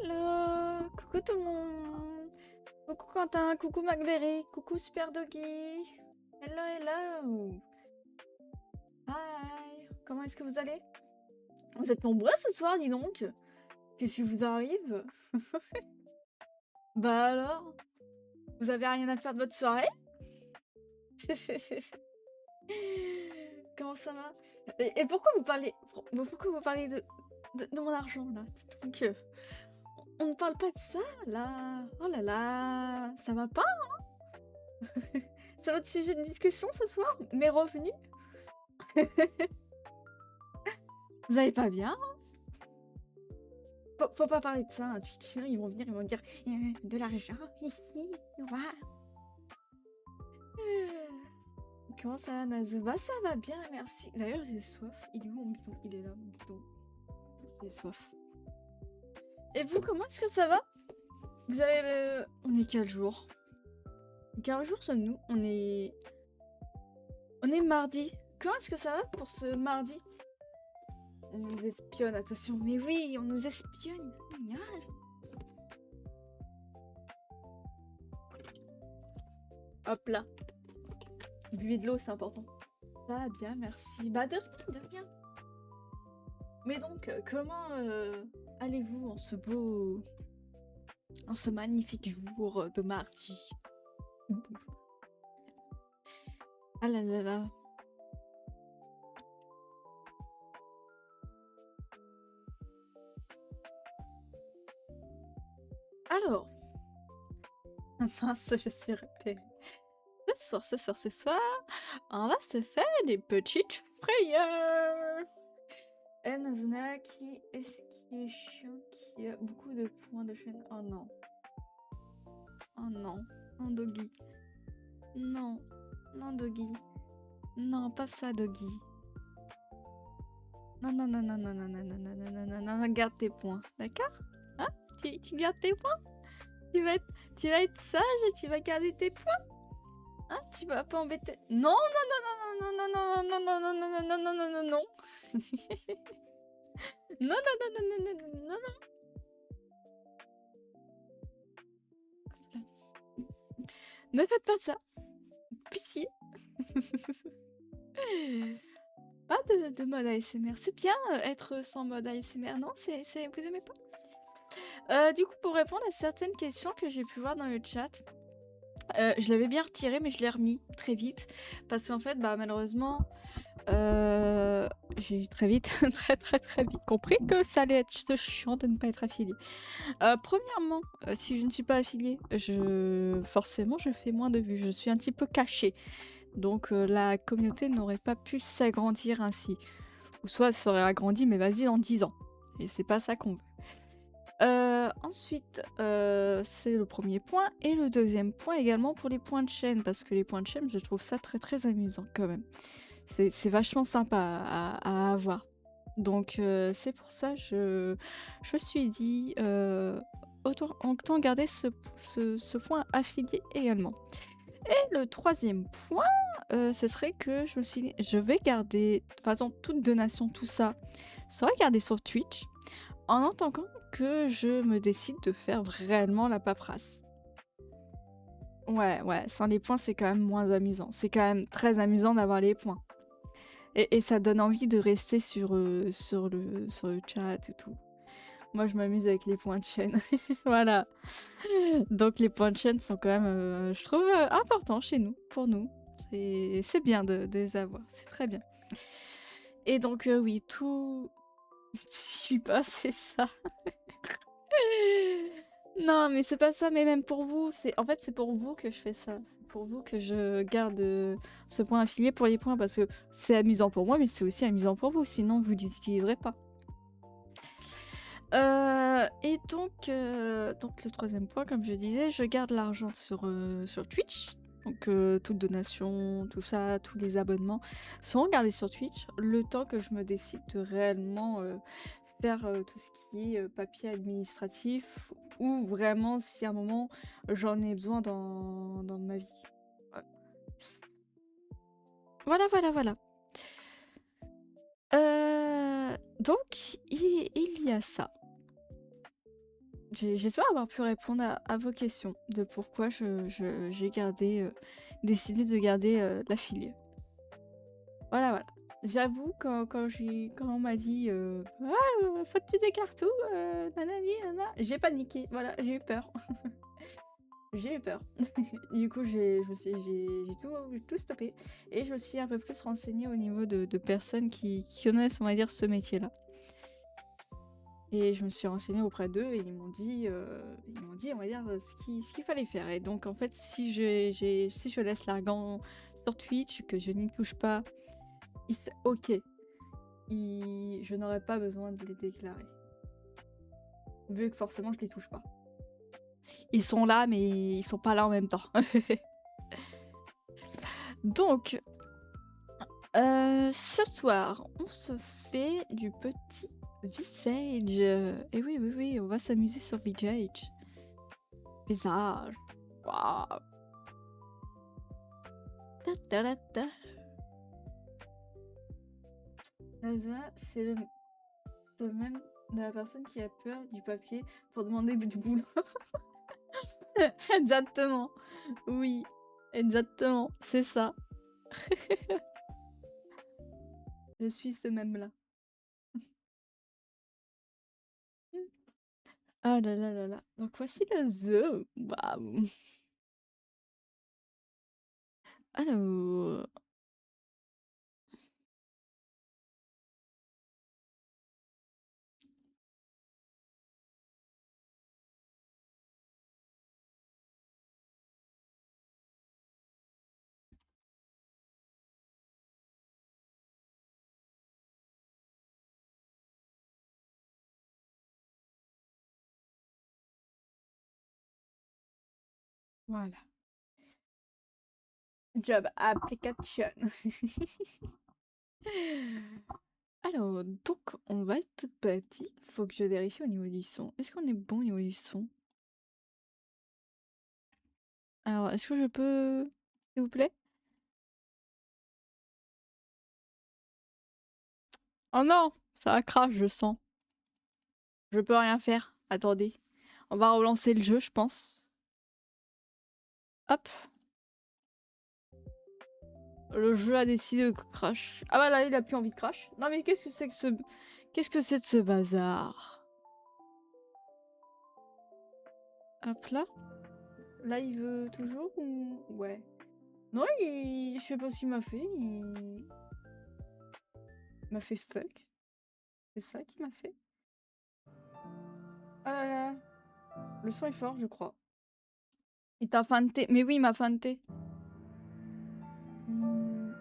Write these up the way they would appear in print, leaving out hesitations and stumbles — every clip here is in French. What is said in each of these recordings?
Hello! Coucou tout le monde! Coucou Quentin, coucou McBerry, coucou Super Doggy! Hello, hello! Hi! Comment est-ce que vous allez? Vous êtes nombreux ce soir, dis donc! Qu'est-ce qui vous arrive? Bah alors? Vous avez rien à faire de votre soirée? Comment ça va? Et pourquoi vous parlez de mon argent là? Donc, on ne parle pas de ça là! Oh là là! Ça va pas? C'est votre sujet de discussion ce soir? Mes revenus? Vous allez pas bien? Faut pas parler de ça, hein, Twitch, sinon ils vont venir, ils vont dire de l'argent ici, voilà. Comment ça va, Nazo? Bah ça va bien, merci. D'ailleurs j'ai soif. Il est où mon bidon? Il est là, mon bidon. J'ai soif. Et vous, comment est-ce que ça va? Vous avez... On est quel jour? Quel jour sommes-nous? On est mardi. Comment est-ce que ça va pour ce mardi? On nous espionne, attention. Mais oui, on nous espionne. Hop là. Buvez de l'eau, c'est important. Ça va bien, merci. Bah de rien, de rien. Mais donc, comment allez-vous en ce magnifique jour de mardi? Ah là là là. Alors, mince, je suis repérée. Ce soir, on va se faire des petites frayeurs. Nazuna, qui est-ce qui est chiant, qui a beaucoup de points de chaîne? Oh non. Oh non. Non, Doggy. Non. Non, Doggy. Non, pas ça, Doggy. Non, non, non, non, non, non, non, non, non, non, non, non, non, non, garde tes points, d'accord? Hein? Tu gardes tes points? Tu vas être sage et tu vas garder tes points? Hein? Tu vas pas embêter... Non, non, non, non, non, non, non, non, non, non, non, non, non, non, non, non. Non, non, non, non, non, non, non, non, non. Ne faites pas ça. Pitié. Pas de mode ASMR. C'est bien être sans mode ASMR, non? Vous aimez pas? Du coup, pour répondre à certaines questions que j'ai pu voir dans le chat, je l'avais bien retiré, mais je l'ai remis très vite. Parce qu'en fait, bah, malheureusement, j'ai très vite, très vite compris que ça allait être chiant de ne pas être affilié. Premièrement, si je ne suis pas affiliée, forcément, je fais moins de vues. Je suis un petit peu cachée. Donc, la communauté n'aurait pas pu s'agrandir ainsi. Ou soit, elle serait agrandie, mais vas-y, dans 10 ans. Et c'est pas ça qu'on veut. Ensuite, c'est le premier point. Et le deuxième point également pour les points de chaîne. Parce que les points de chaîne, je trouve ça très amusant quand même. C'est vachement sympa à avoir. Donc c'est pour ça je me suis dit autant garder ce point affilié également. Et le troisième point, ce serait que je me suis dit, je vais garder, de toute façon, toute donation, tout ça, sera gardé sur Twitch, en attendant que je me décide de faire réellement la paperasse. Ouais, sans les points, c'est quand même moins amusant. C'est quand même très amusant d'avoir les points. Et ça donne envie de rester sur le chat et tout. Moi, je m'amuse avec les points de chaîne. Voilà. Donc, les points de chaîne sont quand même, je trouve, importants chez nous, pour nous. C'est bien de les avoir. C'est très bien. Et donc, oui, tout... Je suis pas, c'est ça. Non, mais c'est pas ça, mais même pour vous. En fait, c'est pour vous que je fais ça. C'est pour vous que je garde ce point affilié pour les points, parce que c'est amusant pour moi, mais c'est aussi amusant pour vous, sinon vous les utiliserez pas. Et donc le troisième point, comme je disais, je garde l'argent sur Twitch. Donc toute donation, tout ça, tous les abonnements seront gardés sur Twitch, le temps que je me décide de réellement faire tout ce qui est papier administratif, ou vraiment si à un moment j'en ai besoin dans ma vie. Voilà. Donc il y a ça. J'espère avoir pu répondre à vos questions de pourquoi j'ai gardé, décidé de garder l'affilié. Voilà, voilà. J'avoue, quand on m'a dit ah, faut que tu t'écartes tout, nanani, nana, j'ai paniqué. Voilà, j'ai eu peur. J'ai eu peur. Du coup, j'ai tout stoppé et je me suis un peu plus renseignée au niveau de personnes qui connaissent, on va dire, ce métier-là. Et je me suis renseignée auprès d'eux et ils m'ont dit, on va dire, ce qu'il fallait faire. Et donc, en fait, si je laisse l'argan sur Twitch, que je n'y touche pas, ok, je n'aurais pas besoin de les déclarer. Vu que forcément, je les touche pas. Ils sont là, mais ils sont pas là en même temps. Donc, ce soir, on se fait du petit visage. Et oui, oui, oui, on va s'amuser sur visage. Visage. Waouh. Ta ta ta ta. Là, c'est le même de la personne qui a peur du papier pour demander du boulot. Exactement. Oui, exactement. C'est ça. Je suis ce même-là. Ah là là là là. Donc voici le zoo. Waouh. Alors. Voilà. Job application. Alors, donc, on va être petit. Faut que je vérifie au niveau du son. Est-ce qu'on est bon au niveau du son? Alors, est-ce que je peux... S'il vous plaît? Oh non! Ça crache, je sens. Je peux rien faire. Attendez. On va relancer le jeu, je pense. Hop. Le jeu a décidé de crash. Ah bah là, il a plus envie de crash. Non mais qu'est-ce que c'est que ce... Qu'est-ce que c'est de ce bazar? Hop là. Là, il veut toujours ou... Ouais. Non, je sais pas ce qu'il m'a fait. Il m'a fait fuck. C'est ça qu'il m'a fait. Ah là là. Le son est fort, je crois. Il t'a feinté. Mais oui, il m'a feinté. Hmm.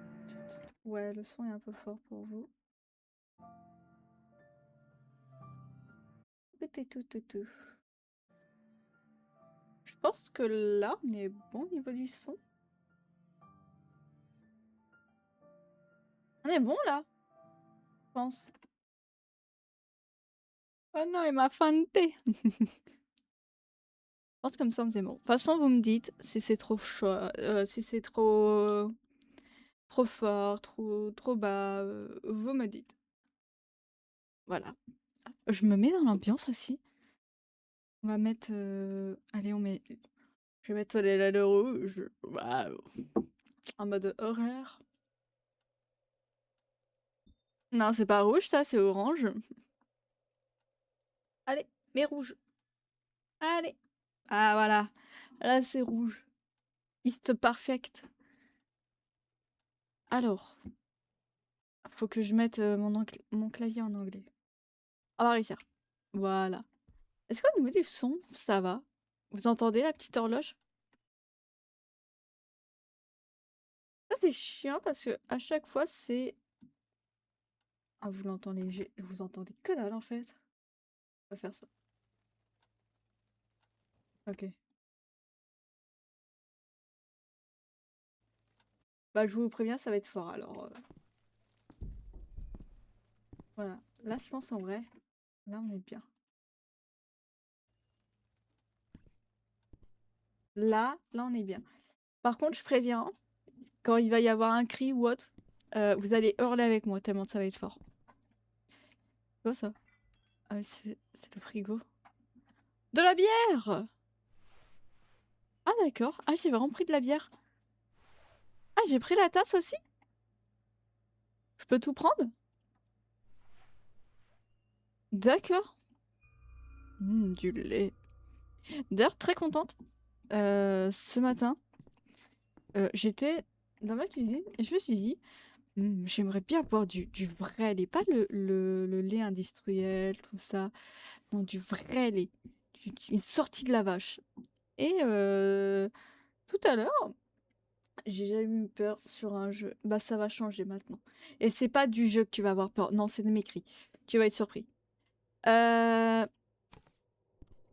Ouais, le son est un peu fort pour vous. Tout. Je pense que là, on est bon au niveau du son. On est bon là, je pense. Oh non, il m'a feinté. Je pense comme ça, c'est bon. De toute façon, vous me dites si c'est trop chaud, si c'est trop fort, trop bas. Vous me dites. Voilà. Je me mets dans l'ambiance aussi. On va mettre. Allez, on met. Je vais mettre les lettres rouges. Waouh. En mode horreur. Non, c'est pas rouge, ça, c'est orange. Allez, mais rouge. Allez. Ah, voilà. Là, c'est rouge. Ist perfect. Alors, faut que je mette mon clavier en anglais. On va réussir. Voilà. Est-ce qu'au niveau du son, ça va? Vous entendez la petite horloge? Ça, c'est chiant parce que à chaque fois, c'est... Ah, vous l'entendez, vous entendez que dalle en fait. On va faire ça. Ok. Bah, je vous préviens, ça va être fort alors. Voilà. Là, je pense en vrai, là, on est bien. Là, on est bien. Par contre, je préviens, quand il va y avoir un cri ou autre, vous allez hurler avec moi tellement ça va être fort. C'est quoi ça? Ah, c'est le frigo. De la bière! Ah d'accord. Ah j'ai vraiment pris de la bière. Ah j'ai pris la tasse aussi? Je peux tout prendre? D'accord. Du lait. D'ailleurs très contente. Ce matin, j'étais dans ma cuisine et je me suis dit, j'aimerais bien boire du vrai lait, pas le lait industriel, tout ça. Non, du vrai lait. Une sortie de la vache. Et tout à l'heure, j'ai jamais eu peur sur un jeu. Bah ça va changer maintenant. Et c'est pas du jeu que tu vas avoir peur. Non, c'est de mes cris. Tu vas être surpris. Euh,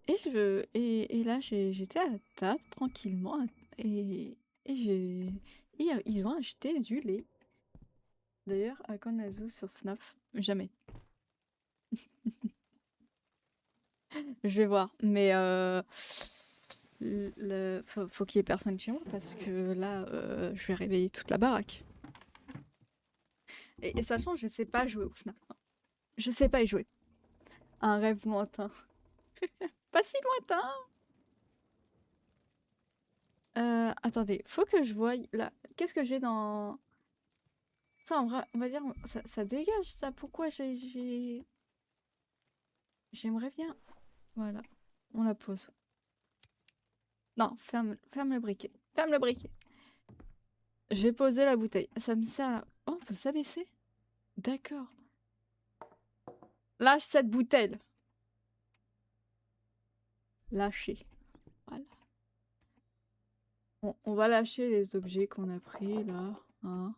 et là j'étais à la table tranquillement et et j'ai ils ont acheté du lait. D'ailleurs, à Konazu sur Fnaf, jamais. Je vais voir, mais faut qu'il y ait personne chez moi parce que là, je vais réveiller toute la baraque. Et sachant, je sais pas jouer au Fnaf. Je sais pas y jouer. Un rêve lointain. Pas si lointain. Attendez, faut que je voie là. Qu'est-ce que j'ai dans... Ça, en vrai, on va dire, ça dégage ça. Pourquoi j'aimerais bien. Voilà, on la pose. Non, ferme le briquet. Ferme le briquet. J'ai posé la bouteille. Ça me sert à... Oh, on peut s'abaisser? D'accord. Lâche cette bouteille. Lâcher. Voilà. On va lâcher les objets qu'on a pris là. Hein.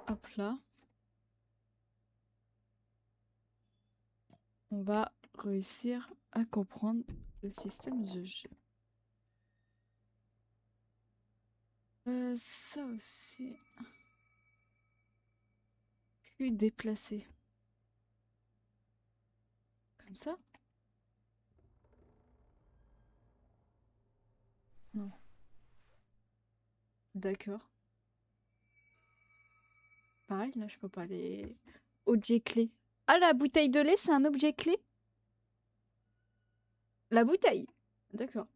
Hop là. On va réussir à comprendre le système de jeu. Ça aussi. Puis déplacer. Comme ça? Non. D'accord. Pareil, là, je peux pas les... Objet clé. Ah, la bouteille de lait, c'est un objet clé? La bouteille. D'accord.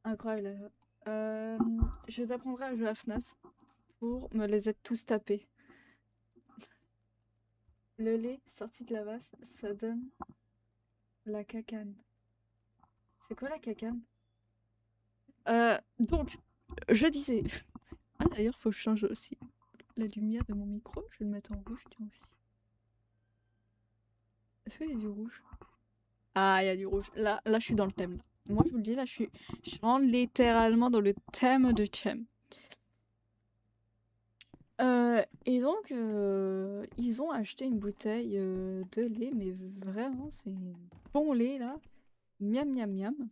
Incroyable. Je t'apprendrai à jouer à FNAS pour me les être tous tapés. Le lait sorti de la vache, ça donne la cacane. C'est quoi la cacane? Donc, je disais... Ah d'ailleurs, faut que je change aussi la lumière de mon micro. Je vais le mettre en rouge, tiens aussi. Est-ce qu'il y a du rouge? Ah, il y a du rouge. Là, je suis dans le thème. Là. Moi, je vous le dis, là, je suis vraiment littéralement dans le thème de Chem. Et donc, ils ont acheté une bouteille de lait, mais vraiment, c'est bon lait, là. Miam, miam, miam.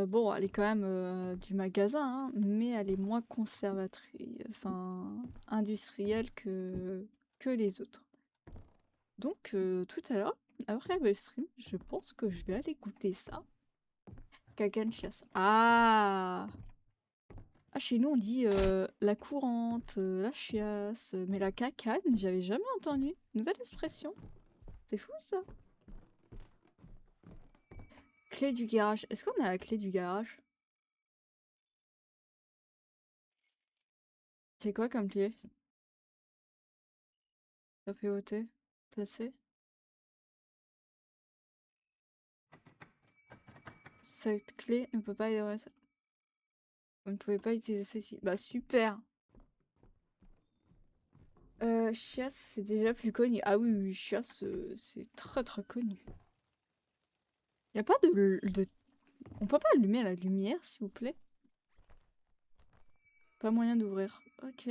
Bon, elle est quand même du magasin, hein, mais elle est moins conservatrice, enfin, industrielle que les autres. Donc, tout à l'heure, après le stream, je pense que je vais aller goûter ça. Cacane chiasse. Ah! Ah, chez nous, on dit la courante, la chiasse, mais la cacane, j'avais jamais entendu. Nouvelle expression. C'est fou, ça. Clé du garage. Est-ce qu'on a la clé du garage? C'est quoi comme clé? Papéoté? Placé? Cette clé ne peut pas être... Vous ne pouvez pas utiliser celle-ci. Bah, super. Chiasse, c'est déjà plus connu. Ah oui, oui, Chiasse, c'est très très connu. Y a pas de... On peut pas allumer la lumière, s'il vous plaît? Pas moyen d'ouvrir. Ok.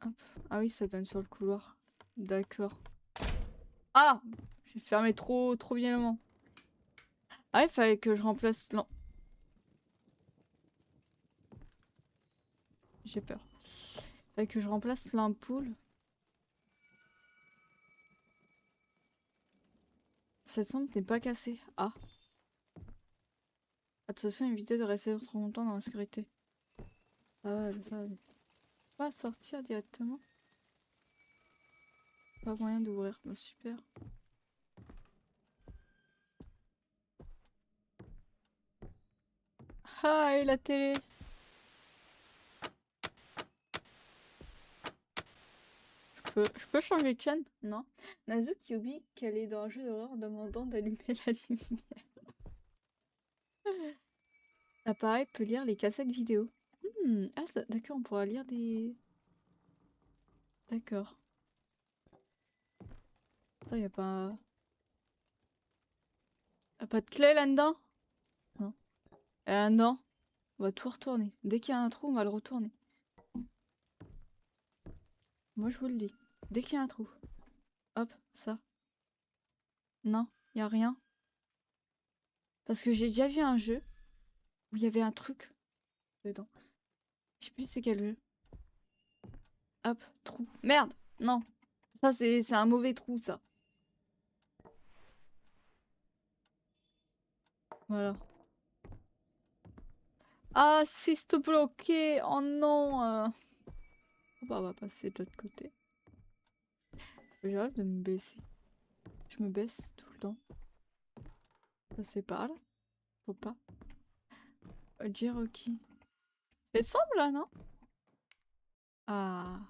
Hop. Ah oui, ça donne sur le couloir. D'accord. Ah! J'ai fermé trop violemment. Ah, il fallait que je remplace... Non. J'ai peur. Il fallait que je remplace l'ampoule. Cette lampe n'est pas cassée. Ah. Attention, évitez de rester trop longtemps dans la sécurité. Ah, je vais pas sortir directement. Pas moyen d'ouvrir. Bah, super. Ah, et la télé. Je peux changer de chaîne? Non. Nazu qui oublie qu'elle est dans un jeu d'horreur demandant d'allumer la lumière. L'appareil peut lire les cassettes vidéo. Ah, d'accord, on pourra lire des... D'accord. Attends, y a pas... Y'a pas de clé là-dedans? Non. Non. On va tout retourner. Dès qu'il y a un trou, on va le retourner. Moi, je vous le dis. Dès qu'il y a un trou. Hop, ça. Non, y a rien. Parce que j'ai déjà vu un jeu où il y avait un truc dedans. Je sais plus c'est quel jeu. Hop, trou. Merde! Non. Ça, c'est un mauvais trou, ça. Voilà. Ah, si, s'il te plaît, ok. Oh non. Bah, on va passer de l'autre côté. J'arrête de me baisser. Je me baisse tout le temps. Passer par là. Faut pas. Cherokee. C'est sombre là, non? Ah.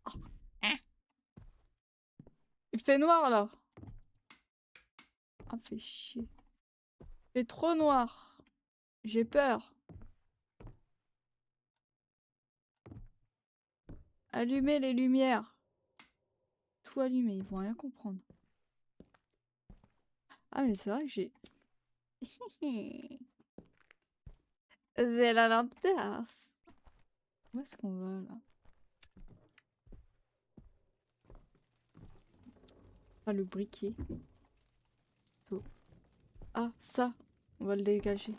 Oh. Hein. Il fait noir là. Ah, fait chier. Il fait trop noir. J'ai peur. Allumez les lumières. Tout allumé, ils vont rien comprendre. Ah, mais c'est vrai que j'ai... C'est la lampe terrasse. Où est-ce qu'on va là? Ah, le briquet. Ah, ça. On va le dégager.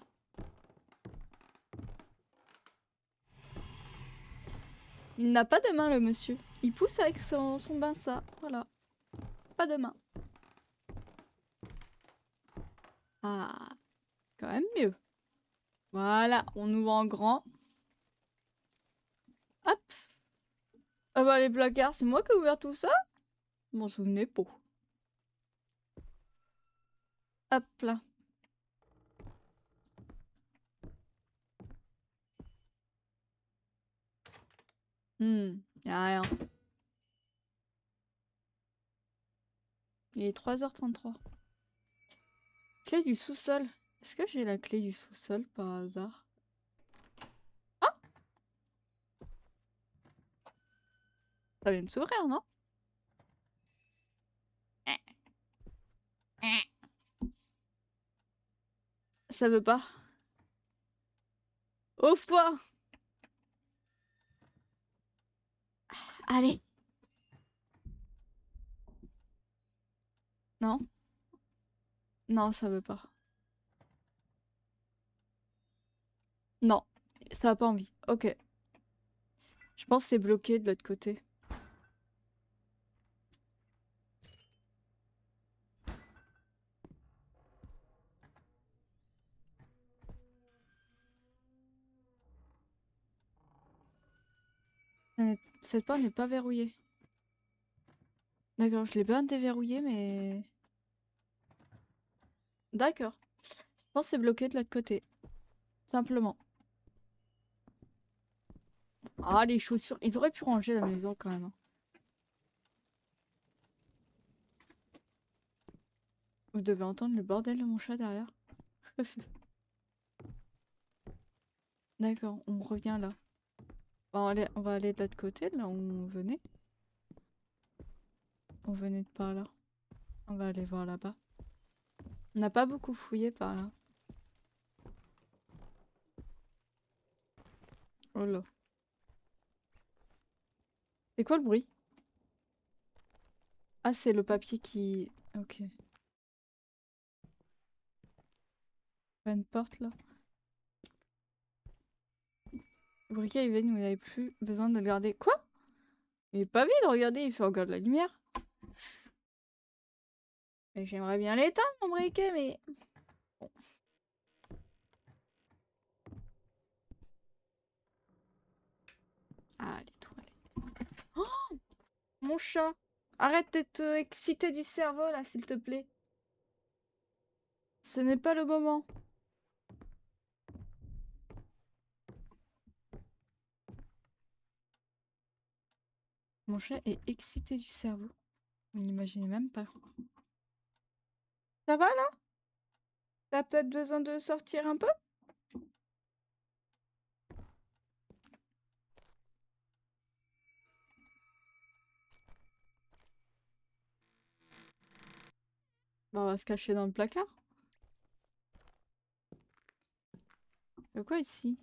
Il n'a pas de main, le monsieur. Il pousse avec son bain, ça. Voilà. Pas de main. Ah, quand même mieux. Voilà, on ouvre en grand. Hop. Ah bah les placards, c'est moi qui ai ouvert tout ça? Je m'en souvenais pas. Hop là. Y'a rien. Il est 3h33. Clé du sous-sol. Est-ce que j'ai la clé du sous-sol par hasard? Ah! Ça vient de s'ouvrir, non? Ça veut pas. Ouvre-toi! Allez! Non? Non, ça veut pas. Non, ça a pas envie. Ok. Je pense que c'est bloqué de l'autre côté. Cette porte n'est pas verrouillée. D'accord, je l'ai bien déverrouillée, mais... D'accord. Je pense que c'est bloqué de l'autre côté. Simplement. Ah, les chaussures. Ils auraient pu ranger la maison quand même. Vous devez entendre le bordel de mon chat derrière. D'accord, on revient là. On va aller de l'autre côté, là où on venait. On venait de par là. On va aller voir là-bas. On n'a pas beaucoup fouillé par là. Oh là. C'est quoi le bruit? Ah, c'est le papier qui... Ok. Pas une porte là. Le briquet, il vient, vous n'avez plus besoin de le garder. Quoi? Il est pas vide, regardez, il fait encore de la lumière. J'aimerais bien l'éteindre, mon briquet, mais... Bon. Ah, les toilettes. Mon chat, arrête de te exciter du cerveau là, s'il te plaît. Ce n'est pas le moment. Mon chat est excité du cerveau. Vous n'imaginez même pas. Ça va là? T'as peut-être besoin de sortir un peu? Bah, on va se cacher dans le placard. Y'a quoi ici?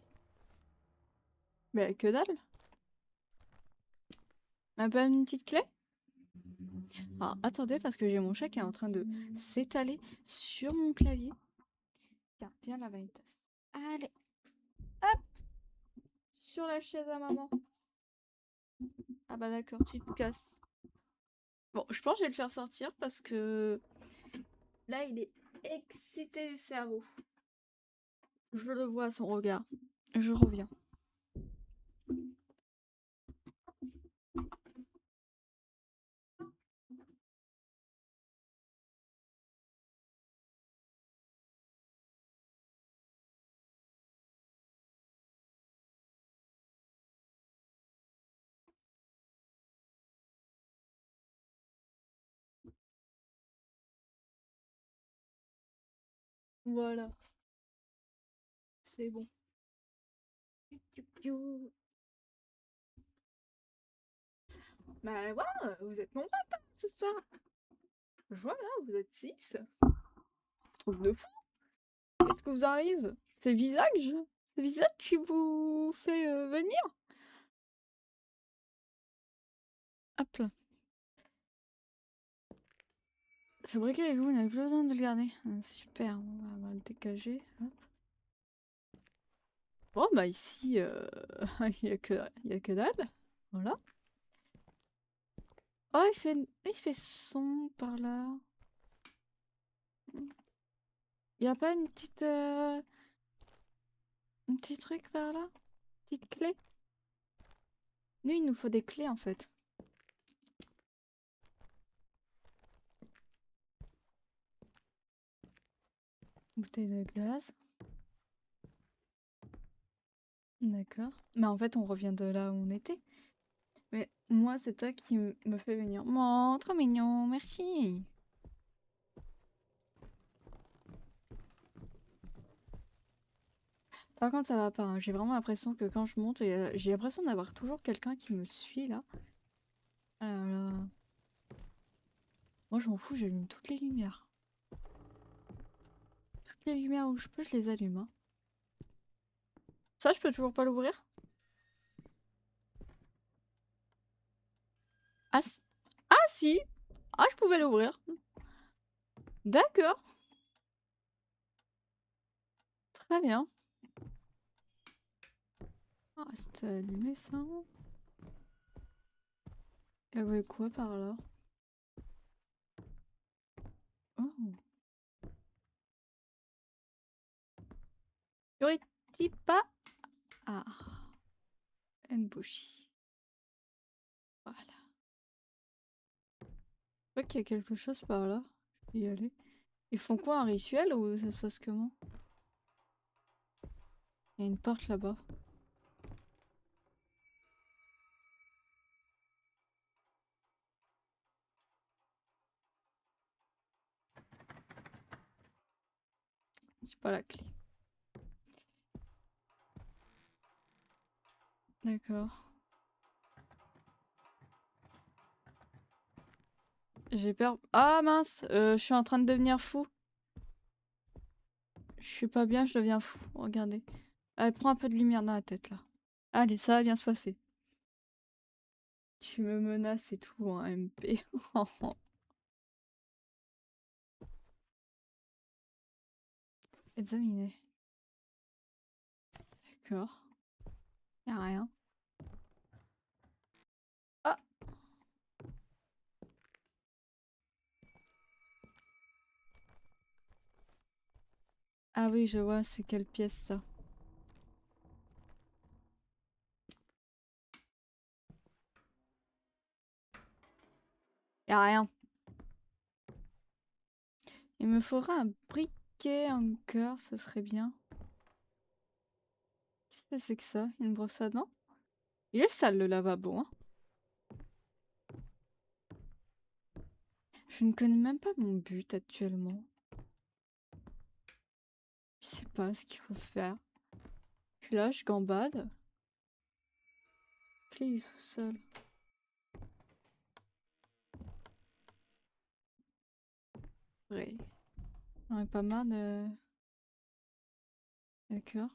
Bah que dalle. Un peu une petite clé? Alors attendez parce que j'ai mon chat qui est en train de s'étaler sur mon clavier. Tiens, viens là, Vanitas. Allez, hop, sur la chaise à maman. Ah bah d'accord, tu te casses. Bon, je pense que je vais le faire sortir parce que là, il est excité du cerveau. Je le vois à son regard. Je reviens. Voilà, c'est bon. Bah voilà, vous êtes nombreux quand même ce soir. Je vois là, vous êtes 6. Truc de fou. Qu'est-ce que vous arrive? C'est Visage? C'est Visage qui vous fait venir? Hop là. Ce briquet avec vous, vous n'avez plus besoin de le garder. Super, on va le dégager. Hop. Bon bah ici, il y a que dalle. Voilà. Oh, il fait son par là. Il y a pas une petite... un petit truc par là? Petite clé? Nous, il nous faut des clés en fait. Bouteille de glace. D'accord. Mais en fait, on revient de là où on était. Mais moi, c'est toi qui me fait venir. Oh, trop mignon, merci. Par contre, ça va pas, hein. J'ai vraiment l'impression que quand je monte, j'ai l'impression d'avoir toujours quelqu'un qui me suit là. Ah là là. Moi, je m'en fous, j'allume toutes les lumières. Toutes les lumières où je peux, je les allume, hein. Ça, je peux toujours pas l'ouvrir? Ah, ah si! Ah, je pouvais l'ouvrir. D'accord. Très bien. Ah, c'était allumé ça. Et ouais, quoi par là? Oh. Yuriti pas. Ah. Une bougie. Voilà. Je vois qu'il y a quelque chose par là. Je vais y aller. Ils font quoi, un rituel ou ça se passe comment? Il y a une porte là-bas. C'est pas la clé. D'accord. J'ai peur. Ah mince, je suis en train de devenir fou. Je suis pas bien, je deviens fou. Regardez. Allez, prends un peu de lumière dans la tête là. Allez, ça va bien se passer. Tu me menaces et tout en MP. Examiner. D'accord. Y'a rien. Ah! Ah oui, je vois, c'est quelle pièce ça? Y'a rien. Il me faudra un briquet encore, ça serait bien. Qu'est-ce que c'est que ça? Une brosse à dents? Il est sale le lavabo, hein. Je ne connais même pas mon but actuellement. Je sais pas ce qu'il faut faire. Puis là, je gambade. Clé du sous-sol. Ouais. On est pas mal de... D'accord.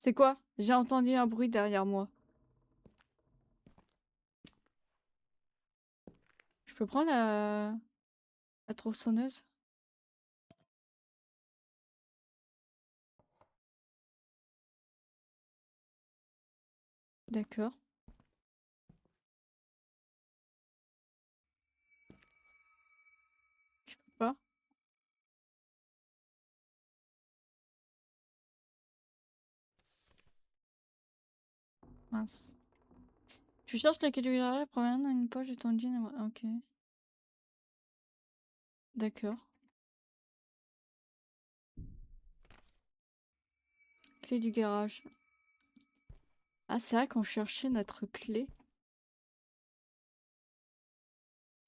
C'est quoi? J'ai entendu un bruit derrière moi. Je peux prendre la tronçonneuse? D'accord. Je peux pas. Mince. Tu cherches la clé du garage, promène dans une poche de ton jean. Ok. D'accord. Clé du garage. Ah, c'est vrai qu'on cherchait notre clé.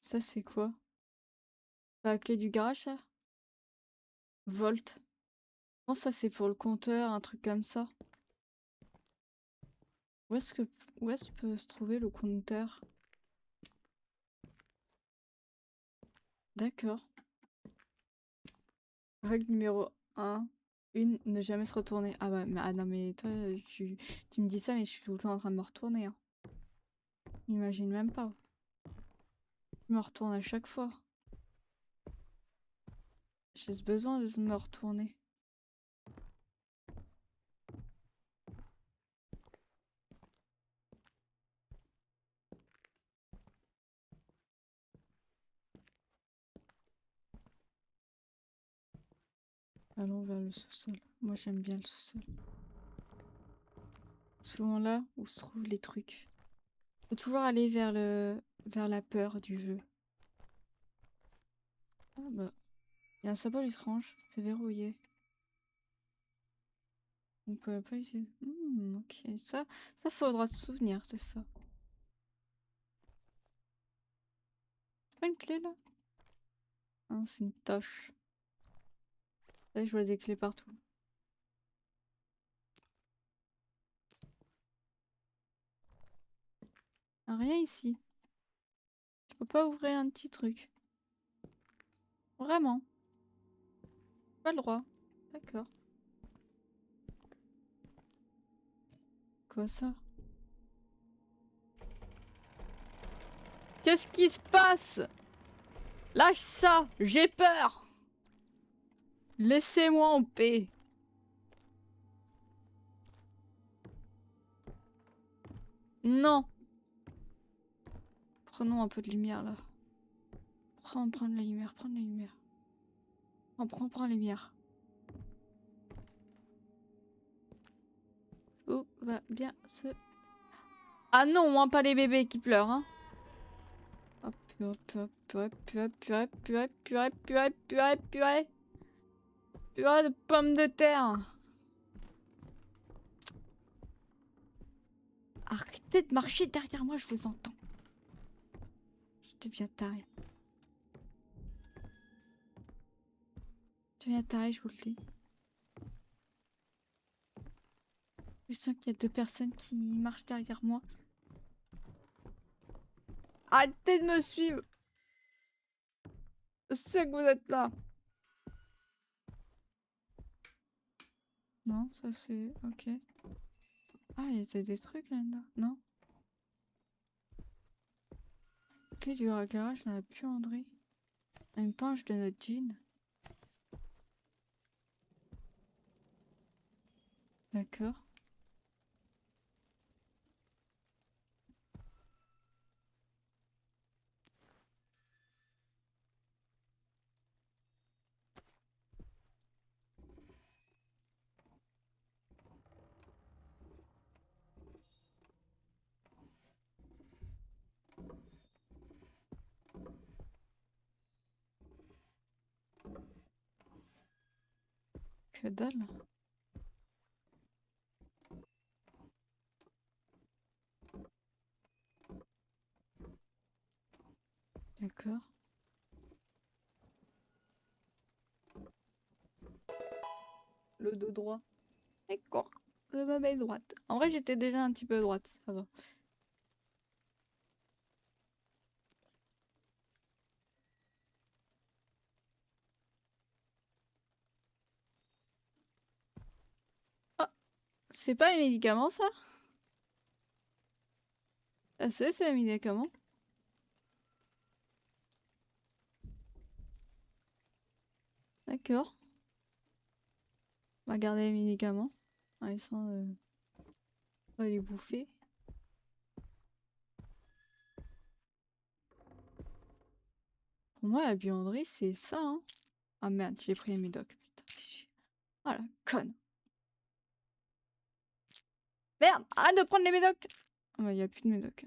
Ça, c'est quoi? La clé du garage, ça? Volt. Je pense que ça, c'est pour le compteur, un truc comme ça. Où est-ce que... Où est-ce que peut se trouver le compteur? D'accord. Règle numéro 1. Une, ne jamais se retourner. Ah bah, mais, ah non, mais toi, tu me dis ça, mais je suis tout le temps en train de me retourner. Hein. J'imagine même pas. Je me retourne à chaque fois. J'ai ce besoin de me retourner. Allons vers le sous-sol. Moi, j'aime bien le sous-sol. Souvent là où se trouvent les trucs. Faut toujours aller vers la peur du jeu. Ah bah, il y a un symbole étrange, c'est verrouillé. On peut pas utiliser. Ok, ça faudra se souvenir de ça. C'est pas une clé là? Ah, c'est une tâche. Là, je vois des clés partout. Ah, rien ici. Je peux pas ouvrir un petit truc. Vraiment. Pas le droit. D'accord. Quoi ça? Qu'est-ce qui se passe? Lâche ça! J'ai peur! Laissez-moi en paix! Non! Prenons un peu de lumière là. Prends la lumière, prends la lumière. Prends la lumière. Où va bien se... Ah non, hein, pas les bébés qui pleurent, hein. Hop, hop, hop, hop, hop, hop, hop, hop, hop, hop, hop. Purée de pommes de terre. Arrêtez de marcher derrière moi, je vous entends. Je deviens taré. Je deviens taré, je vous le dis. Je sens qu'il y a deux personnes qui marchent derrière moi. Arrêtez de me suivre. Je sais que vous êtes là. Non, ça c'est... Ok. Ah, il y a des trucs là-dedans. Non. Clé du garage dans la buanderie. Une pinche de notre jean. D'accord. Que dalle. D'accord. Le dos droit. D'accord. Je me mets droite. En vrai, j'étais déjà un petit peu droite, ça va. Oh, c'est pas un médicament, ça? Ah, c'est un médicament. D'accord. On va garder les médicaments. Ah, ils sont... on va les bouffer. Pour moi, la buanderie, c'est ça, hein. Ah merde, j'ai pris les médocs. Putain, fais chier. Oh la conne. Merde, arrête de prendre les médocs. Ah bah, y a plus de médocs.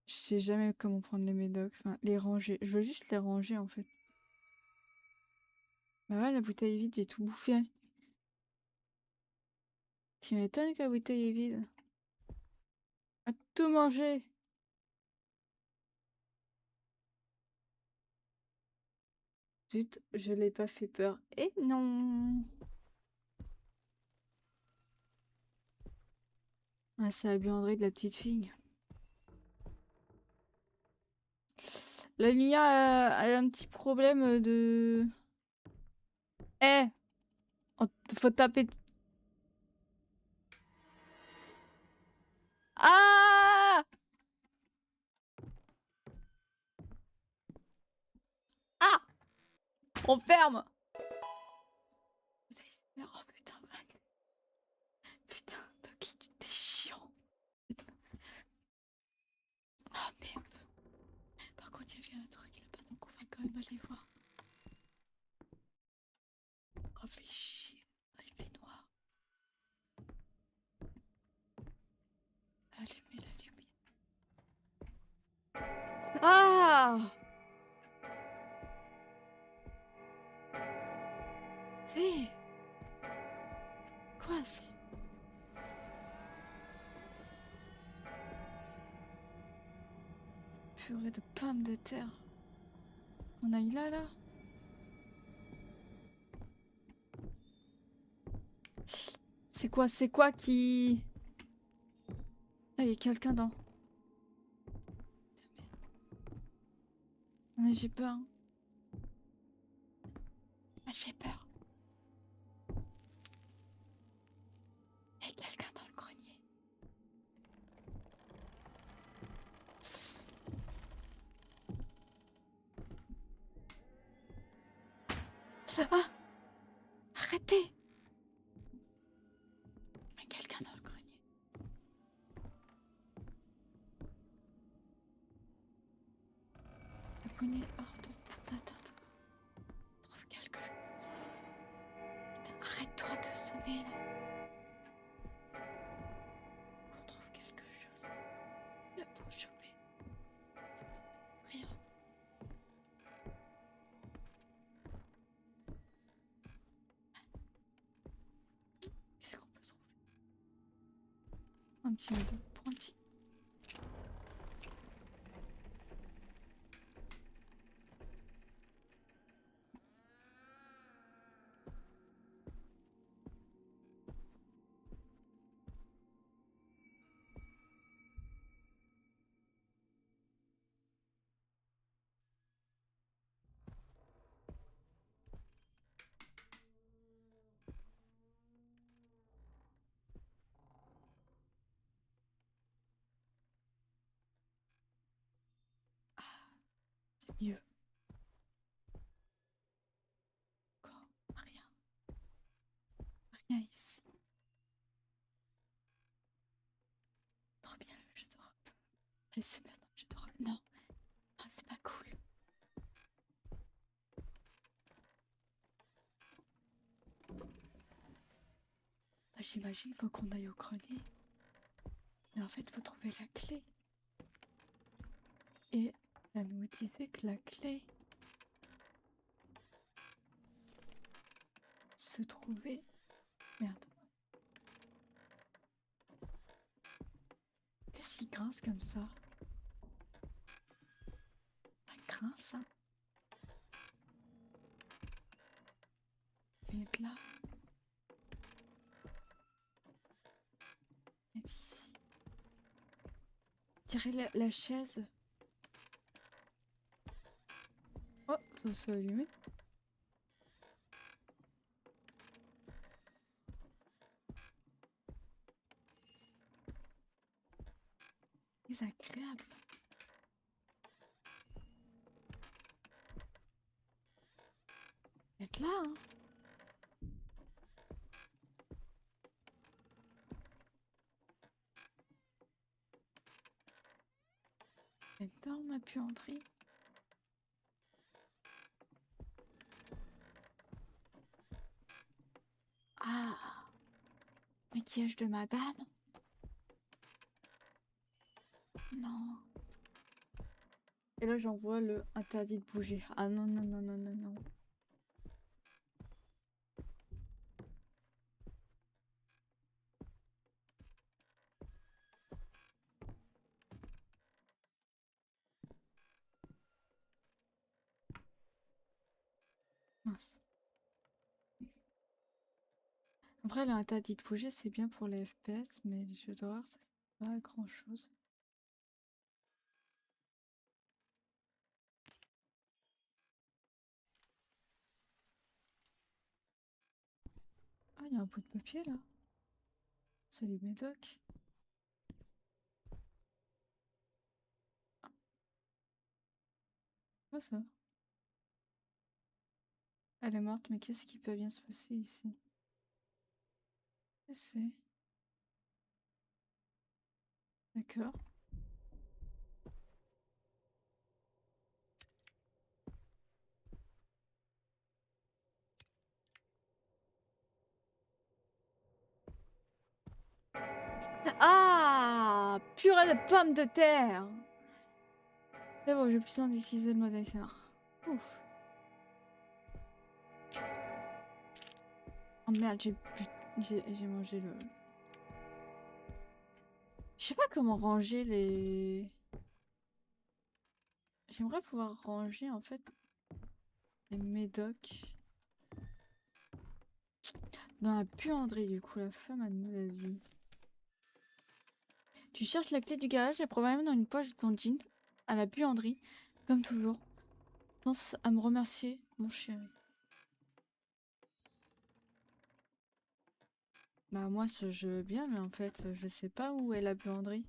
Je sais jamais comment prendre les médocs. Enfin, les ranger. Je veux juste les ranger, en fait. Bah ouais, la bouteille est vide, j'ai tout bouffé. Tu m'étonnes que la bouteille est vide. A tout mangé. Zut, je l'ai pas fait peur. Et non. Ah, c'est la buanderie de la petite fille. La lumière a un petit problème de... Eh, faut taper... Ah! Ah! On ferme! Oh putain, putain, Toki, t'es chiant. Oh merde. Par contre, il y avait un truc là-bas, donc on va quand même aller voir. Oh, fais chier. Ah, il fait noir. Allumez la lumière. Ah! C'est... Quoi ça? Purée de pommes de terre. On aille là, là? C'est quoi qui... Ah, il y a quelqu'un dans... Ah, j'ai peur. Ah, j'ai peur. Il y a quelqu'un dans le grenier. Ah! Arrêtez! Il y a quelqu'un dans le grenier. Le grenier hors de... Attends. Trouve quelque chose. Putain, arrête-toi de sonner là. On trouve quelque chose. Là pour choper. Rien. Qu'est-ce qu'on peut trouver? Un petit médoc. Pour un petit. C'est mieux. Quoi? Rien. Rien ici. Trop bien le jeu de rôle. Et c'est maintenant le jeu de rôle. Non. Non, c'est pas cool. Bah, j'imagine faut qu'on aille au grenier. Mais en fait, faut trouver la clé. Et Elle nous disait que la clé se trouvait... Merde. Qu'est-ce qui grince comme ça? Ça grince, hein? C'est là. Elle est ici. Je dirais la chaise. Oh, ça s'est allumé. Désagréable. Être là, hein. Elle est dans ma buanderie. Ah, maquillage de madame. Non. Et là, j'envoie le interdit de bouger. Ah non, non, non, non, non, non. Mince. En vrai, l'interdit de bouger, c'est bien pour les FPS, mais les jeux d'horreur, ça sert pas à grand chose. Ah, il y a un bout de papier là. Salut Médoc. Quoi ça? Elle est morte, mais qu'est-ce qui peut bien se passer ici? Qu'est-ce que c'est? D'accord. Ah! Purée de pommes de terre! C'est bon, j'ai plus besoin d'utiliser le mode ASMR. Ouf. Oh merde, j'ai mangé le... Je sais pas comment ranger les... J'aimerais pouvoir ranger en fait les médocs dans la buanderie. Du coup, la femme elle nous a dit. Tu cherches la clé du garage, elle est probablement dans une poche de ton jean à la buanderie, comme toujours. Pense à me remercier, mon chéri. Bah moi, je veux bien, mais en fait, je sais pas où est la buanderie.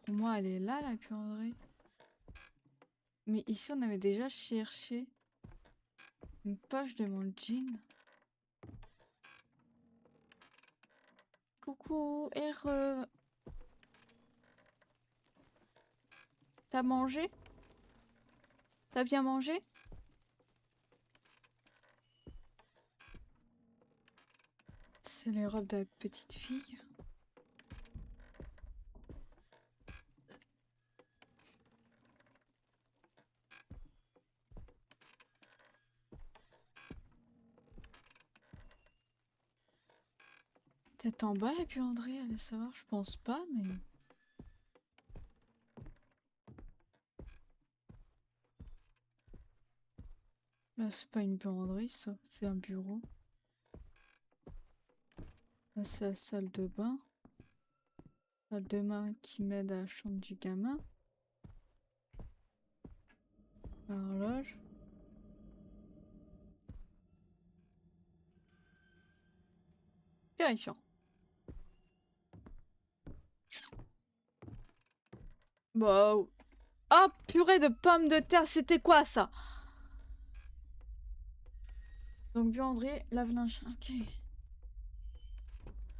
Pour moi, elle est là, la buanderie. Mais ici, on avait déjà cherché une poche de mon jean. Coucou, R. T'as mangé? T'as bien mangé? C'est les robes de la petite fille. Peut-être en bas, la buanderie, allez savoir. Je pense pas, mais... Là, c'est pas une buanderie, ça. C'est un bureau. Là, c'est la salle de bain. Salle de bain qui m'aide à la chambre du gamin. L'horloge. Terrifiant. Bah... Oh, purée de pommes de terre, c'était quoi ça? Donc buanderie, lave-linge. Ok.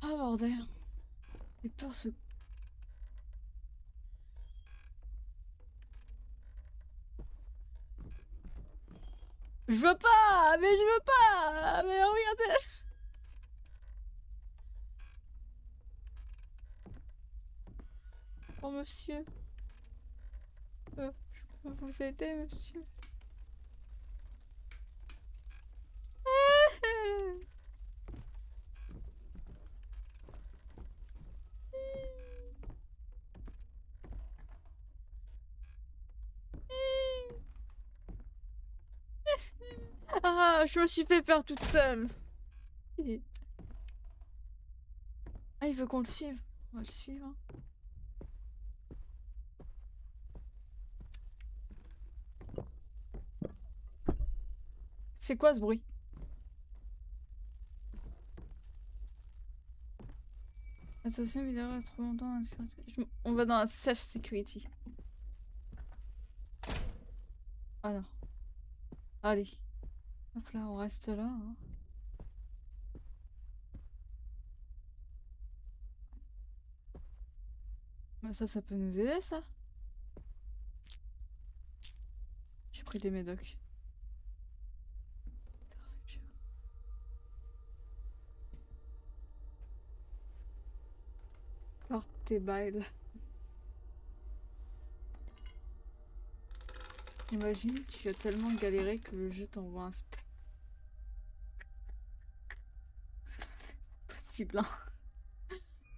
Ah bordel. J'ai peur ce... Je veux pas! Mais je veux pas! Mais regardez! Oh monsieur, je peux vous aider monsieur? Ah, je me suis fait peur toute seule. Ah, il veut qu'on le suive. On va le suivre, hein. C'est quoi ce bruit? Attention, vidéo reste trop longtemps en sécurité. On va dans la safe security. Ah non. Allez. Hop là, on reste là, hein. Bah ça peut nous aider, ça. J'ai pris des médocs. Porte tes bails. Imagine, tu as tellement galéré que le jeu t'envoie un spec. Possible, hein.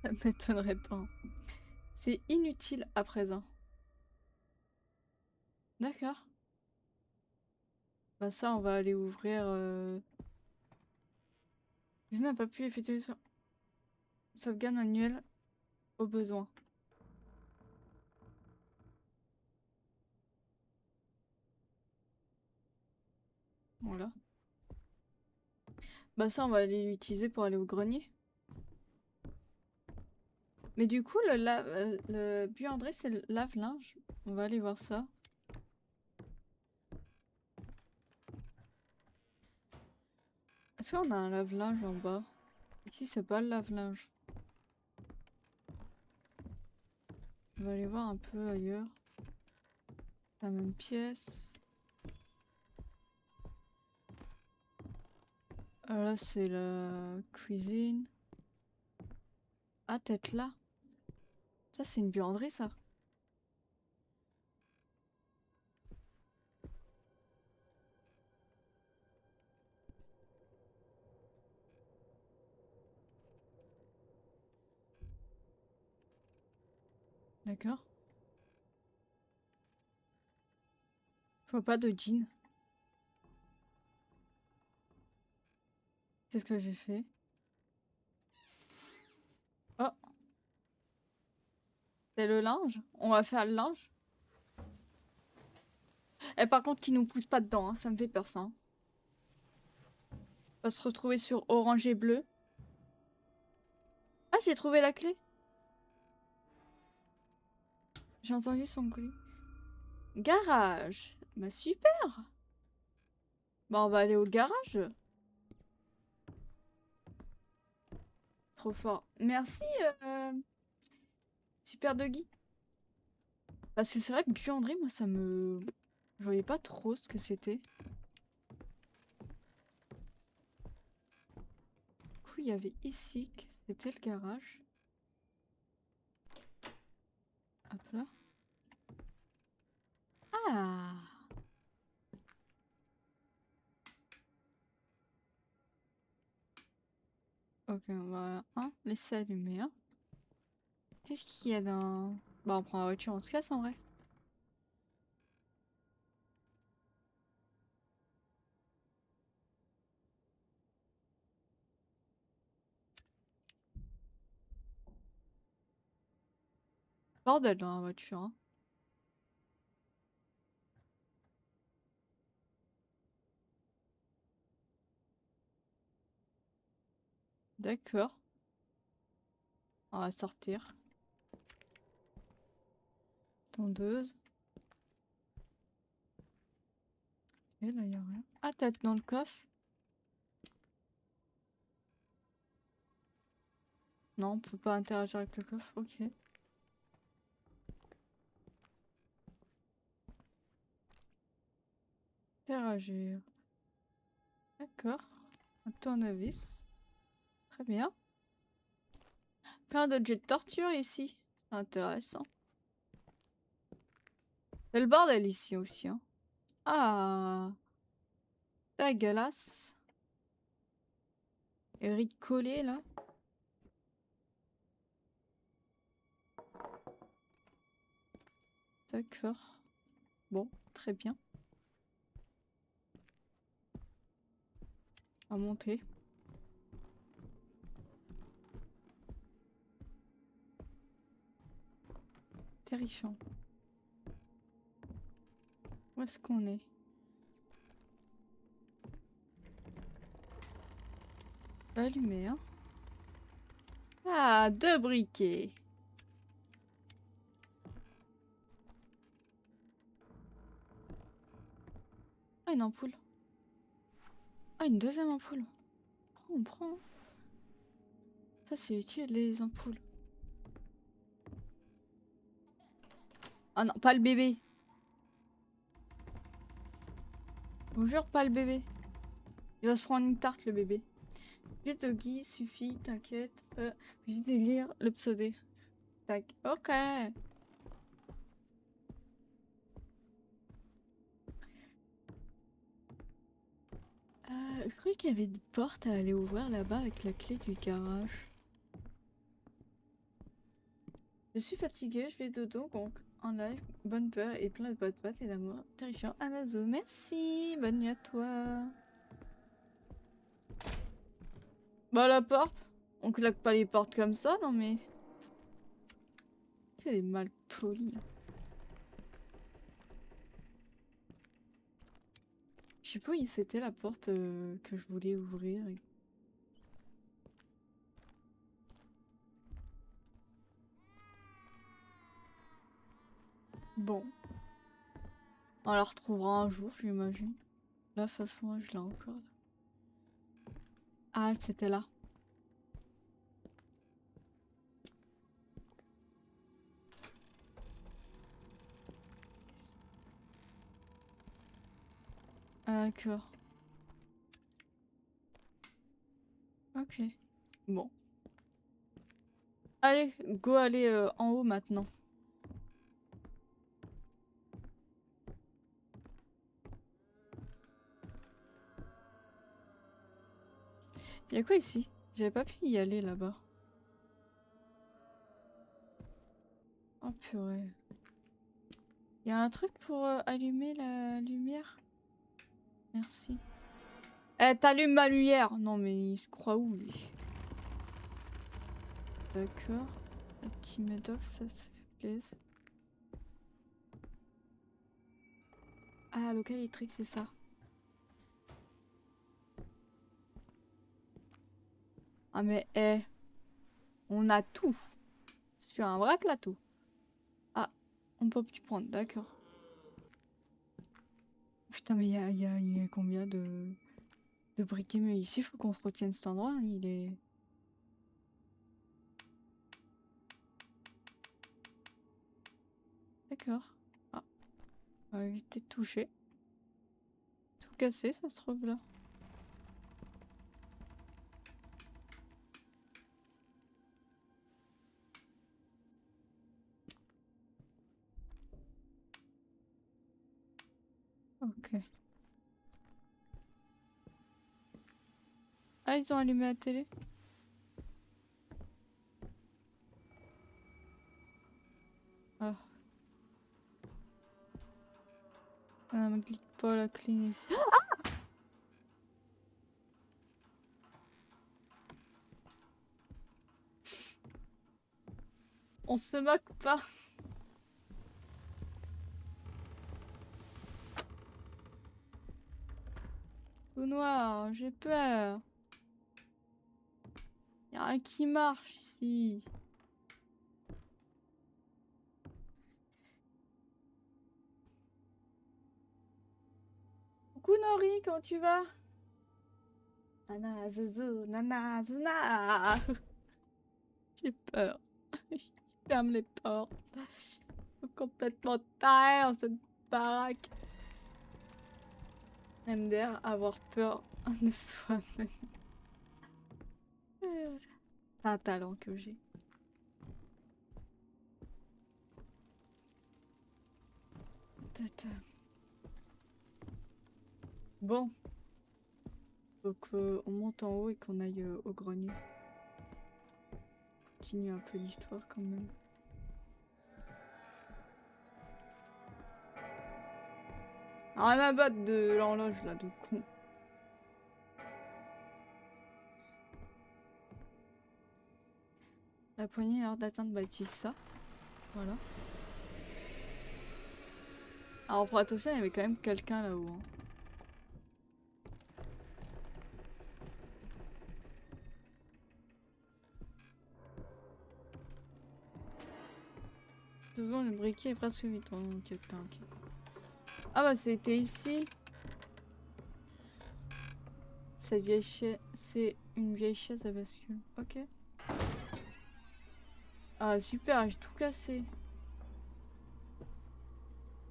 Ça m'étonnerait pas. C'est inutile à présent. D'accord. Bah ça, on va aller ouvrir... Je n'ai pas pu effectuer sauvegarde manuelle au besoin. Voilà. Bah ça, on va aller l'utiliser pour aller au grenier. Mais du coup, le buanderie, c'est le lave-linge. On va aller voir ça. Est-ce qu'on a un lave-linge en bas? Ici, c'est pas le lave-linge. On va aller voir un peu ailleurs. La même pièce. Ah, là, c'est la cuisine. Ah, peut-être là. Ça, c'est une buanderie, ça. D'accord. Je vois pas de jean. Qu'est-ce que j'ai fait? Oh, c'est le linge? On va faire le linge? Et par contre, qu'il nous pousse pas dedans, hein, ça me fait peur, ça, hein. On va se retrouver sur orange et bleu. Ah, j'ai trouvé la clé. J'ai entendu son colis. Garage. Bah super. Bah on va aller au garage. Trop fort. Merci, Super Doggy. Parce que c'est vrai que buanderie, moi ça me... Je voyais pas trop ce que c'était. Du coup, il y avait ici, c'était le garage. Hop là. Ah! Ok, on va laisser allumer. Hein. Qu'est-ce qu'il y a dans... Bah on prend la voiture, on se casse en vrai. Bordel dans la voiture. Hein. D'accord. On va sortir. Tondeuse. Et là, y a rien. Ah, tête dans le coffre. Non, on peut pas interagir avec le coffre. Ok. Interagir. D'accord. Un tournevis. Très bien. Plein d'objets de torture ici. Intéressant. C'est le bordel ici aussi, hein. Ah, dégueulasse. Eric Collet là. D'accord. Bon, très bien. À monter. Terrifiant. Où est-ce qu'on est? Allumé, hein. Ah, 2 briquets. Ah, une ampoule. Ah, une deuxième ampoule. On prend. Ça, c'est utile, les ampoules. Ah non, pas le bébé. Je vous jure, pas le bébé. Il va se prendre une tarte, le bébé. Juste Doggy, suffit, t'inquiète. Juste de lire le pseudo. Tac. Ok. Je croyais qu'il y avait une porte à aller ouvrir là-bas avec la clé du garage. Je suis fatiguée, je vais dodo, donc en live, bonne peur et plein de bonnes pattes et d'amour. Terrifiant, Amazon, merci, bonne nuit à toi. Bah la porte, on claque pas les portes comme ça, non mais... Elle est mal polie. Je sais pas où c'était la porte que je voulais ouvrir. Bon. On la retrouvera un jour, j'imagine. Là, de toute façon, je l'ai encore. Ah, c'était là. Ah, d'accord. Ok. Bon. Allez, go aller en haut maintenant. Y'a quoi ici? J'avais pas pu y aller là-bas. Oh purée. Y'a un truc pour allumer la lumière? Merci. Eh, t'allumes ma lumière! Non mais il se croit où lui? D'accord. Un petit médoc, ça fait plaisir. Ah, local électrique, c'est ça. Ah mais on a tout sur un vrai plateau. Ah, on peut plus prendre, d'accord. Putain mais il y a combien de briquets? Mais ici, il faut qu'on se retienne cet endroit, hein, il est... D'accord. Ah, on va éviter de toucher. Tout cassé, ça se trouve là. Ok. Ah, ils ont allumé la télé? Ah. Ah, ne clique pas la clé ici. On se moque pas. Tout noir, j'ai peur. Y'a rien qui marche ici. Coucou Nori, comment tu vas? Nana, zouzou, nana, zouna. J'ai peur. Ferme les portes. Faut complètement taire cette baraque. MDR, avoir peur de soi-même. C'est un talent que j'ai. Tata. Bon. Faut qu'on monte en haut et qu'on aille au grenier. Continue un peu l'histoire quand même. Rien à battre de l'horloge là, de con. La poignée hors d'atteinte, bah utilise ça. Voilà. Alors pour attention, il y avait quand même quelqu'un là-haut. Hein. Toujours le briquet est presque vite. Oh, ok. Ah bah c'était ici. Cette vieille chaise, c'est une vieille chaise à bascule. Ok. Ah super, j'ai tout cassé.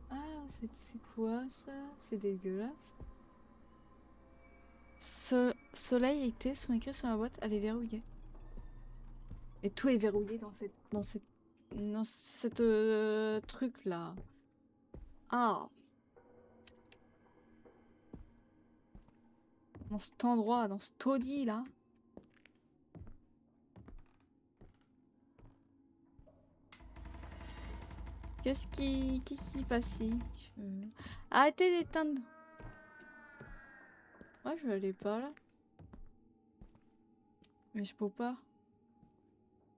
Ah, c'est quoi ça? C'est dégueulasse. Soleil et thé sont écrits sur la boîte, elle est verrouillée. Et tout est verrouillé dans cette truc là. Ah. Dans cet endroit, dans ce taudis là. Qu'est-ce qui passe ici? Arrêtez d'éteindre. Ouais, je vais aller pas là. Mais je peux pas.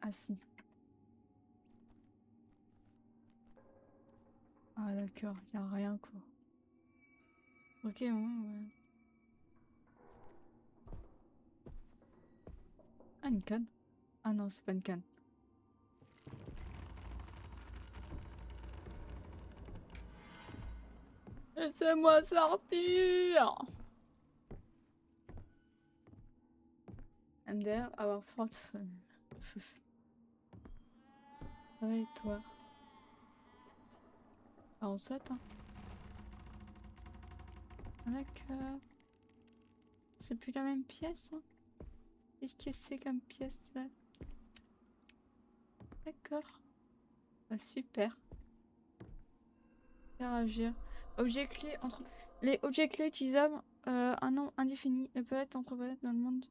Ah si. Ah d'accord, y a rien quoi. Ok, ouais. Ah, une canne. Ah non, c'est pas une canne. Laissez-moi sortir! MDR, avoir forte. Réveille-toi. Ah, on saute, hein. D'accord. C'est plus la même pièce, hein. Qu'est-ce que c'est comme pièce là? D'accord. Ah, super. Interagir. Objet clé entre. Les objets clés utilisables un nombre indéfini ne peuvent être entrepreneurs dans le monde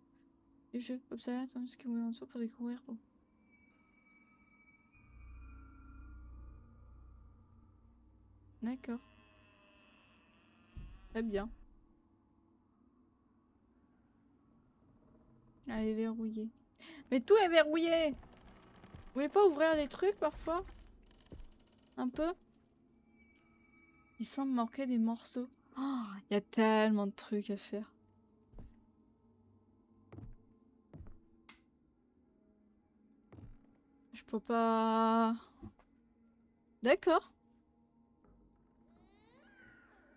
du jeu. Observez attention ce que vous voyez en dessous pour découvrir où. D'accord. Très bien. Elle est verrouillée. Mais tout est verrouillé! Vous voulez pas ouvrir les trucs parfois? Un peu? Il semble manquer des morceaux. Oh, il y a tellement de trucs à faire. Je peux pas... D'accord.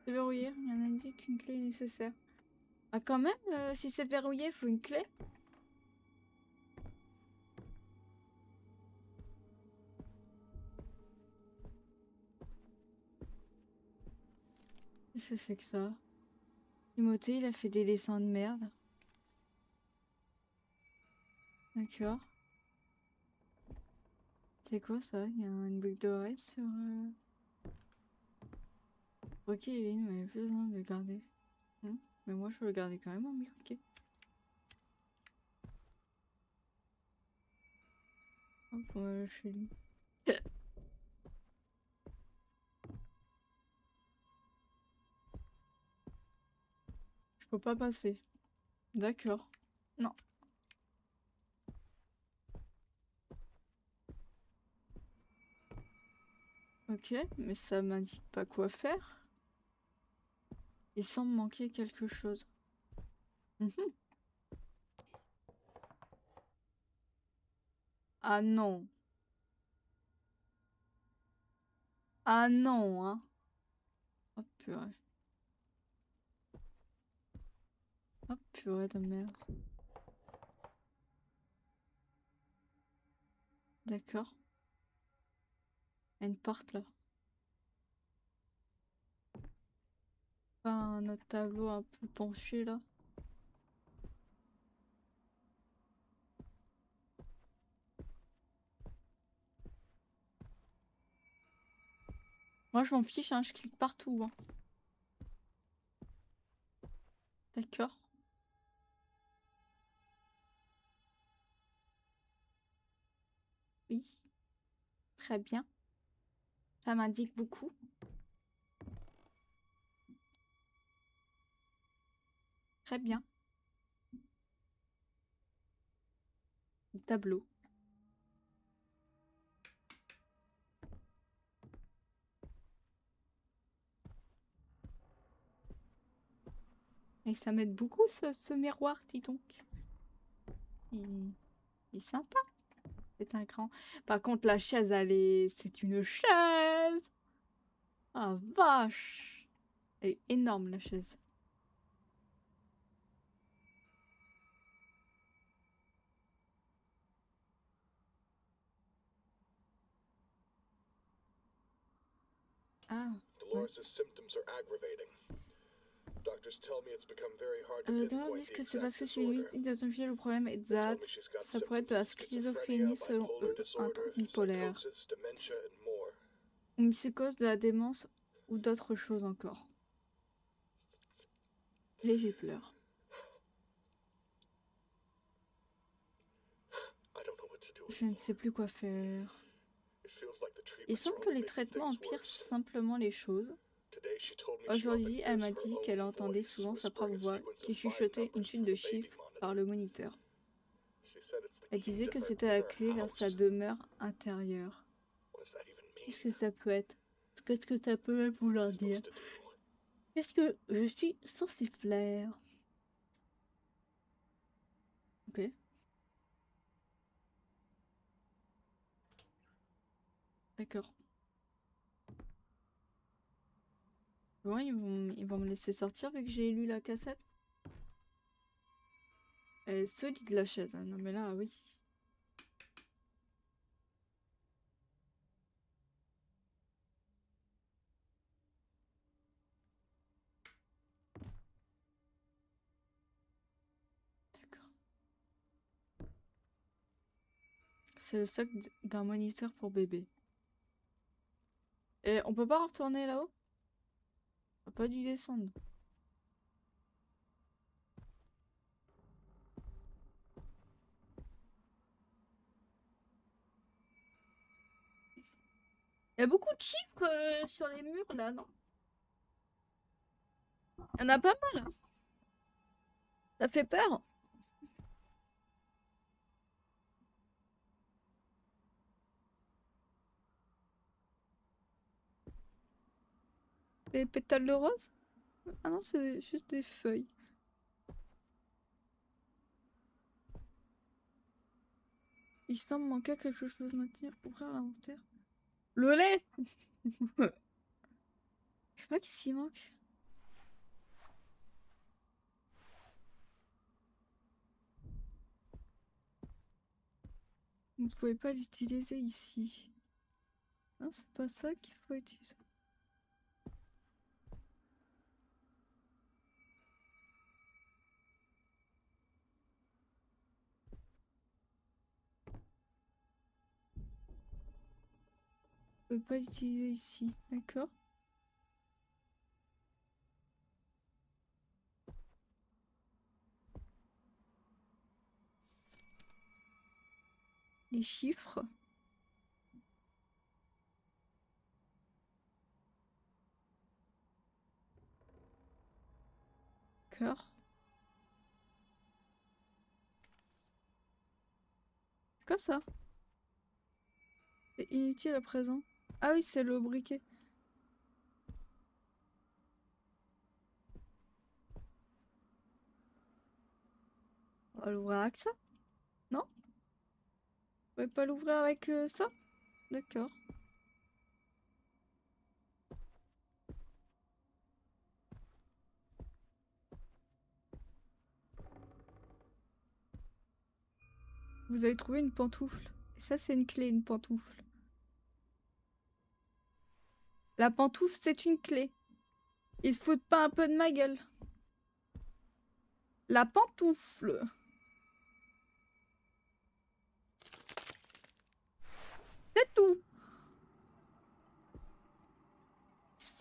C'est verrouillé. Il y en a indique qu'une clé est nécessaire. Ah quand même, si c'est verrouillé, il faut une clé. Qu'est-ce que c'est que ça? Timothée, il a fait des dessins de merde. D'accord. C'est quoi ça? Il y a une boucle d'oreille sur... Ok, oui, mais plus besoin de le garder. Mais moi, je veux le garder quand même en micro. Ok. Hop, on va lâcher lui. Je peux pas passer. D'accord. Non. Ok, mais ça m'indique pas quoi faire. Il semble manquer quelque chose. Mhm. Ah non. Ah non, hein. Oh purée. Oh purée de merde. D'accord. Il y a une porte là. Pas un autre tableau un peu penché là. Moi, je m'en fiche, hein, je clique partout. Hein. D'accord. Oui. Très bien. Ça m'indique beaucoup. Très bien. Le tableau. Et ça m'aide beaucoup ce miroir, dis donc. Il est sympa. C'est un grand. Par contre, la chaise, elle est. C'est une chaise! Ah, vache! Elle est énorme, la chaise. Ah. Dolores' symptoms are aggravating. Doctors tell me it's become very hard to D'ailleurs, pinpoint disent the que c'est exact parce que c'est disorder. vite d'identifier le problème They tell exact. me she's got Ça pourrait être de symptoms la of schizophrenia, schizophrénie selon bipolar eux, un disorder, trouble bipolaire, psychosis, dementia, and more. une psychose de la démence ou d'autres choses encore. Léger pleur. I don't know what to do Je ne anymore. sais plus quoi faire. It feels like the Il treatments semble are que only les making traitements things empirent worse. simplement les choses. Today she told me she Aujourd'hui, often elle m'a hears her dit qu'elle own entendait voice souvent sa whispering propre a voix sequence qui of 5 chuchotait une numbers suite through de the baby chiffres monitor. par le moniteur. She said it's the Elle key disait to que her c'était la inner clé vers sa house. demeure intérieure. What does that even Qu'est-ce mean? que ça peut être? Qu'est-ce que ça peut What am I vouloir dire? supposed to do? Qu'est-ce que je suis censé faire? Ok. D'accord. Bon, ils vont me laisser sortir vu que j'ai lu la cassette. Elle est solide la chaise, hein. Non mais là, oui. D'accord. C'est le sac d'un moniteur pour bébé. Et on peut pas retourner là-haut? On a pas dû descendre. Il y a beaucoup de chiffres sur les murs là, non? Il y en a pas mal. Hein. Ça fait peur. Des pétales de rose? Ah non, c'est juste des feuilles. Il semble manquer quelque chose maintenant. Ouvrir l'inventaire. Le lait. Je sais pas qu'est-ce qu'il manque. Vous ne pouvez pas l'utiliser ici. Non, c'est pas ça qu'il faut utiliser. Vous pouvez pas l'utiliser ici, d'accord? Les chiffres. D'accord. C'est quoi ça? C'est inutile à présent. Ah oui, c'est le briquet. On va l'ouvrir avec ça? Non? Vous pouvez pas l'ouvrir avec ça? D'accord. Vous avez trouvé une pantoufle. Et ça, c'est une clé, une pantoufle. La pantoufle, c'est une clé. Ils se foutent pas un peu de ma gueule. La pantoufle. C'est tout.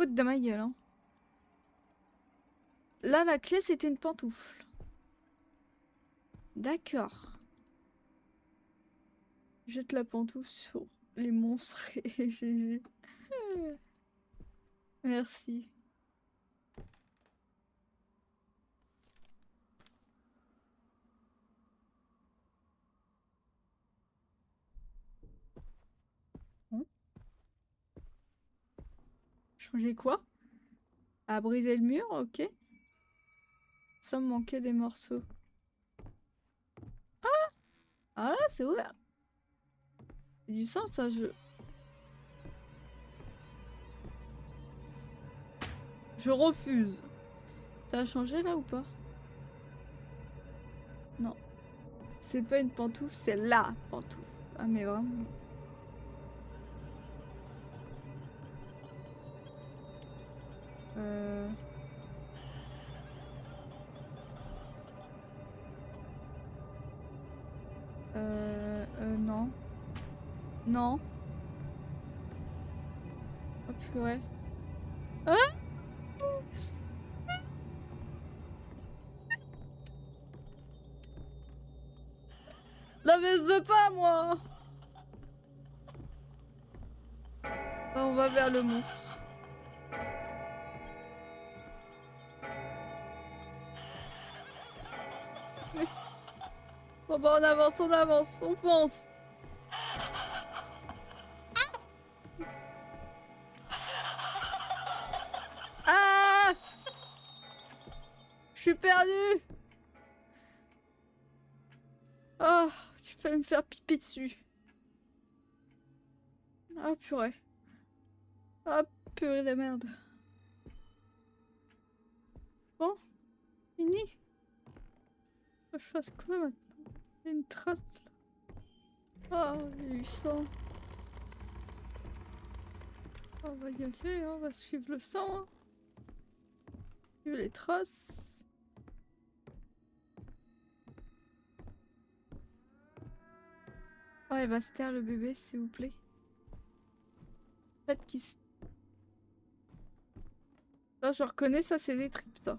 foutre de ma gueule, hein. Là, la clé, c'était une pantoufle. D'accord. Jette la pantoufle sur les monstres et GG. Merci. Bon. Changer quoi? À briser le mur, ok. Ça me manquait des morceaux. Ah là, c'est ouvert. C'est du sang, ça, Je refuse. Ça a changé là ou pas? Non. C'est pas une pantoufle, c'est la pantoufle. Ah mais vraiment. Euh... Non. Non. Oh purée. Ah, la mais je veux pas, moi. Bah, on va vers le monstre. Bon bah on fonce. Ah, je suis perdue. Oh, tu fais me faire pipi dessus. Ah purée. Ah purée de merde. Bon, fini. Faut que je fasse quoi maintenant? Il y a une trace là. Oh, il y a eu sang. On va y aller, hein, on va suivre le sang. Hein. Suivre les traces. Oh, il va se taire le bébé, s'il vous plaît. Peut-être qu'il se... Là, je reconnais, ça, c'est des tripes, ça.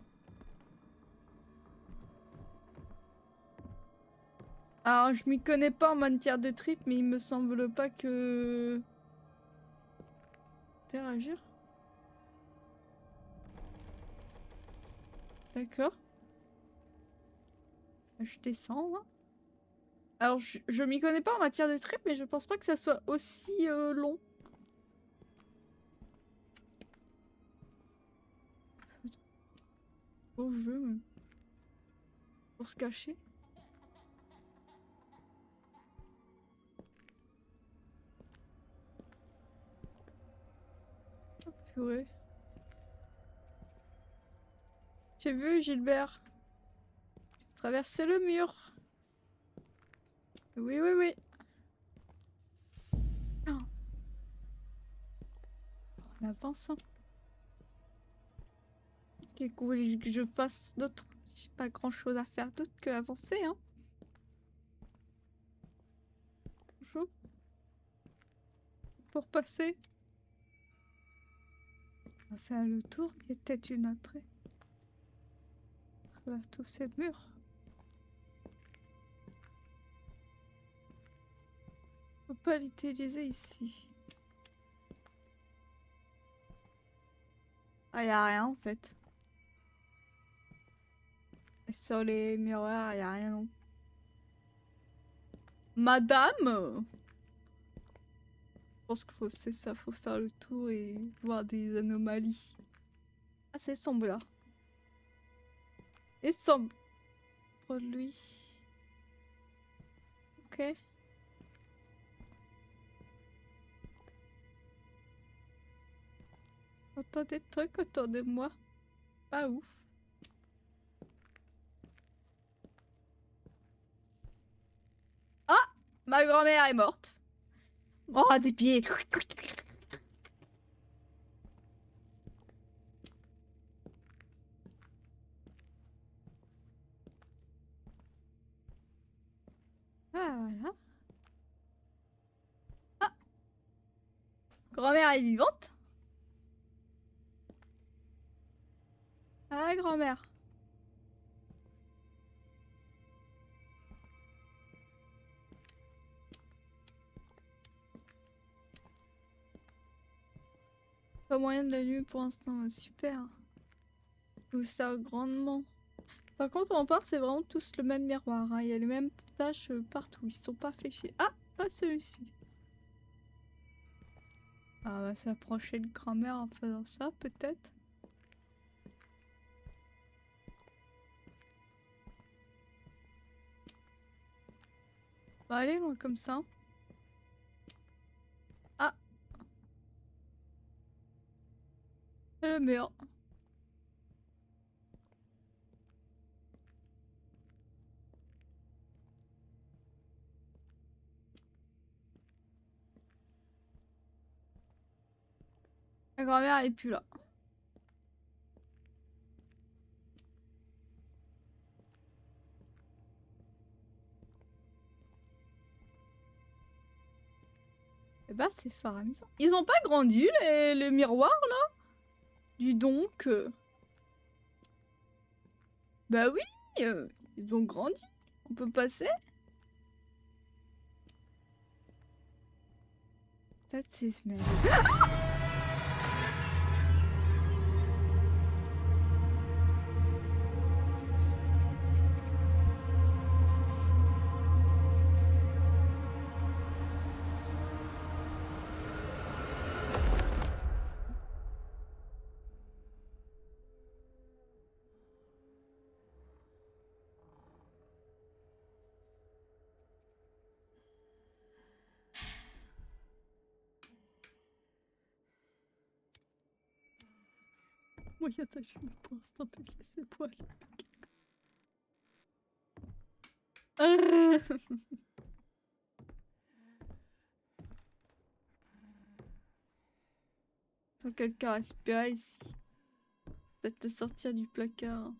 Alors, je m'y connais pas en matière de tripes, mais il me semble pas que... Interagir. D'accord. Je descends, hein. Alors, je m'y connais pas en matière de tripes, mais je pense pas que ça soit aussi long. Au jeu, même. Pour se cacher. Oh, purée. J'ai vu, Gilbert. Traverser le mur. Oui, oui, oui. Oh. On avance, hein. Qu'est-ce que je fasse d'autre? J'ai pas grand chose à faire d'autre que avancer, hein. Bonjour. Pour passer. On va faire le tour, il y a peut-être une entrée. À travers tous ces murs. On peut pas l'utiliser ici. Ah, y a rien en fait. Et sur les miroirs, y a rien non. Madame! Je pense qu'il faut, c'est ça, faut faire le tour et voir des anomalies. Ah, c'est sombre là. Et sombre. Pour lui. Ok. J'entends des trucs autour de moi. Pas ouf. Ah! Ma grand-mère est morte. Oh, des pieds. Ah, voilà. Ah! Grand-mère est vivante. Ah, grand-mère. Pas moyen de l'allumer pour l'instant. Super. Je vous sers grandement. Par contre, on part, c'est vraiment tous le même miroir. Hein. Il y a les mêmes taches partout. Ils sont pas fait chier. Ah, pas celui-ci. Ah, on va s'approcher de grand-mère en faisant ça, peut-être. On va aller loin comme ça. Ah, c'est le mur. La grand-mère elle est plus là. Eh ben, c'est fort amusant. Ils ont pas grandi, les miroirs, là? Dis donc. Bah oui, ils ont grandi. On peut passer? Peut-être c'est ce mec. Moyen d'agir pour l'instant, peut laisser poil. Faut quelqu'un respirer ici. Peut-être te sortir du placard.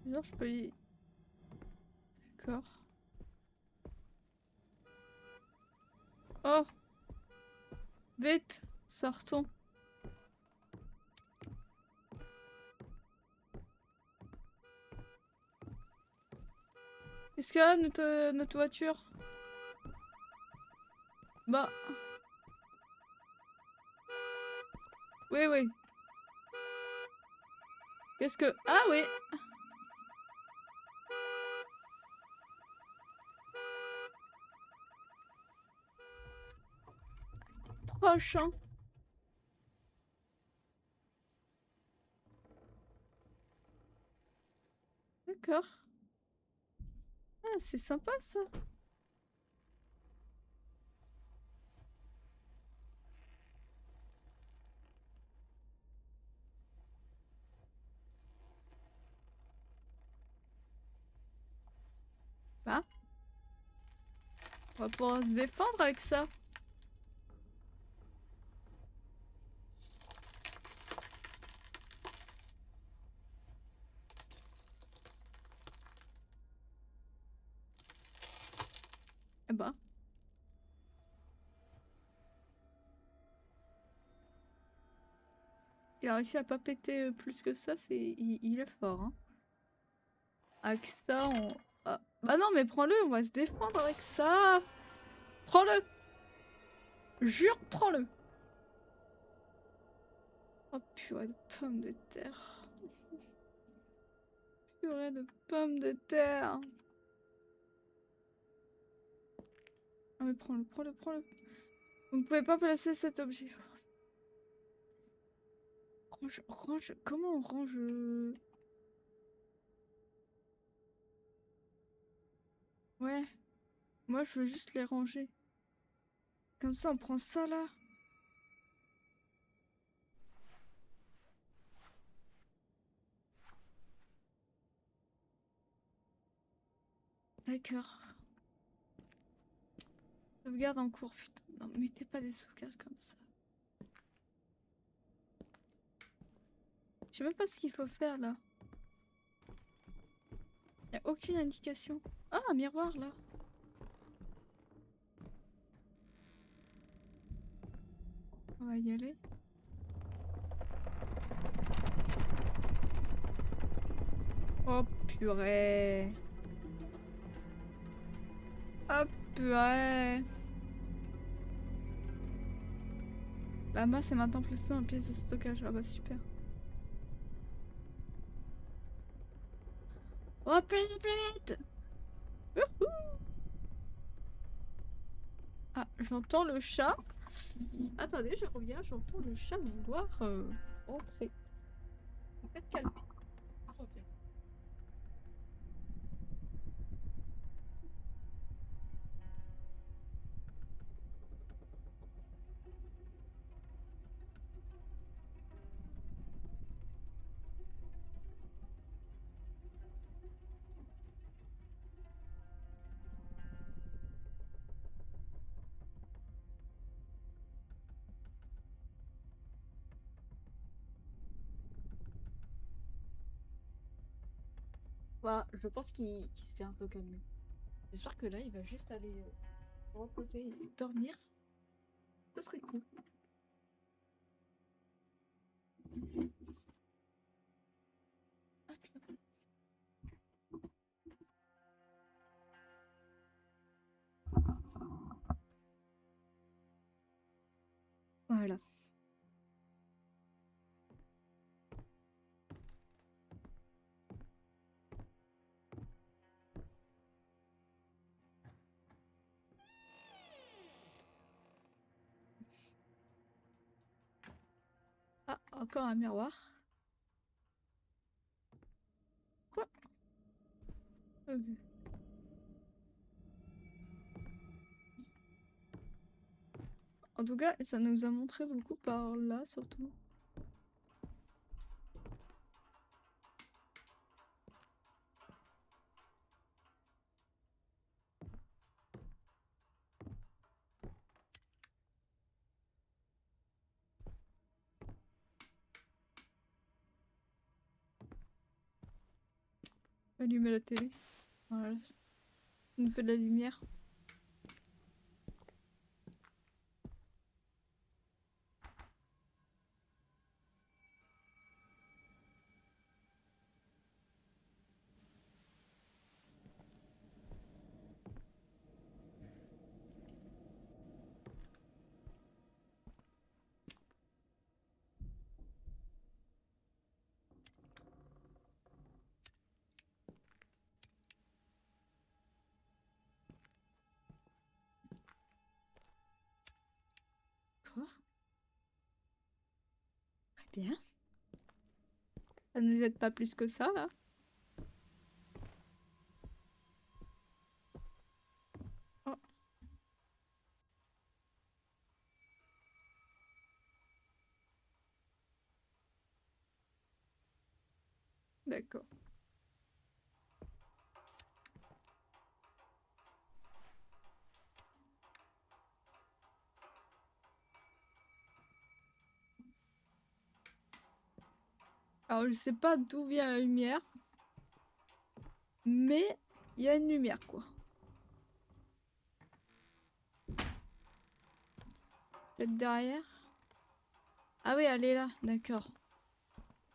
Genre, je peux y... D'accord. Oh! Vite! Sortons. Est-ce qu'il y a notre voiture? Bah... Oui, oui. Qu'est-ce que... Ah oui! Proche, hein. D'accord. Ah, c'est sympa ça. Bah. On va pouvoir se défendre avec ça. Eh bah. Il a réussi à pas péter plus que ça, il est fort, hein. Avec ça, on... Ah. Bah non, mais prends-le, on va se défendre avec ça. Prends-le. Jure, prends-le. Oh, purée de pommes de terre. Purée de pommes de terre. Ah mais prends-le, prends-le, prends-le. Vous ne pouvez pas placer cet objet. Range, range... Comment on range... Ouais. Moi, je veux juste les ranger. Comme ça, on prend ça, là. D'accord. Sauvegarde en cours, putain. Non, mettez pas des sauvegardes comme ça. Je sais même pas ce qu'il faut faire, là. Y a aucune indication. Ah, un miroir, là. va y aller. Oh purée. Oh purée. La masse est maintenant placée en pièce de stockage. Ah bah super. Oh plein de planètes. Wouhou. Ah, j'entends le chat. Attendez, je reviens, j'entends le chat vouloir entrer. Peut-être calmer. Je reviens. Bah, je pense qu'il s'est un peu calmé. J'espère que là, il va juste aller reposer et dormir. Ce serait cool. Ah, putain. Voilà. Ah, encore un miroir. Quoi? Ok. En tout cas, ça nous a montré beaucoup par là, surtout. Allumer la télé. Voilà. Ça nous fait de la lumière. Quoi? Très bien. Ça nous aide pas plus que ça, là. Oh, d'accord. Alors, je sais pas d'où vient la lumière, mais il y a une lumière, quoi. Peut-être derrière. Ah oui, elle est là, d'accord.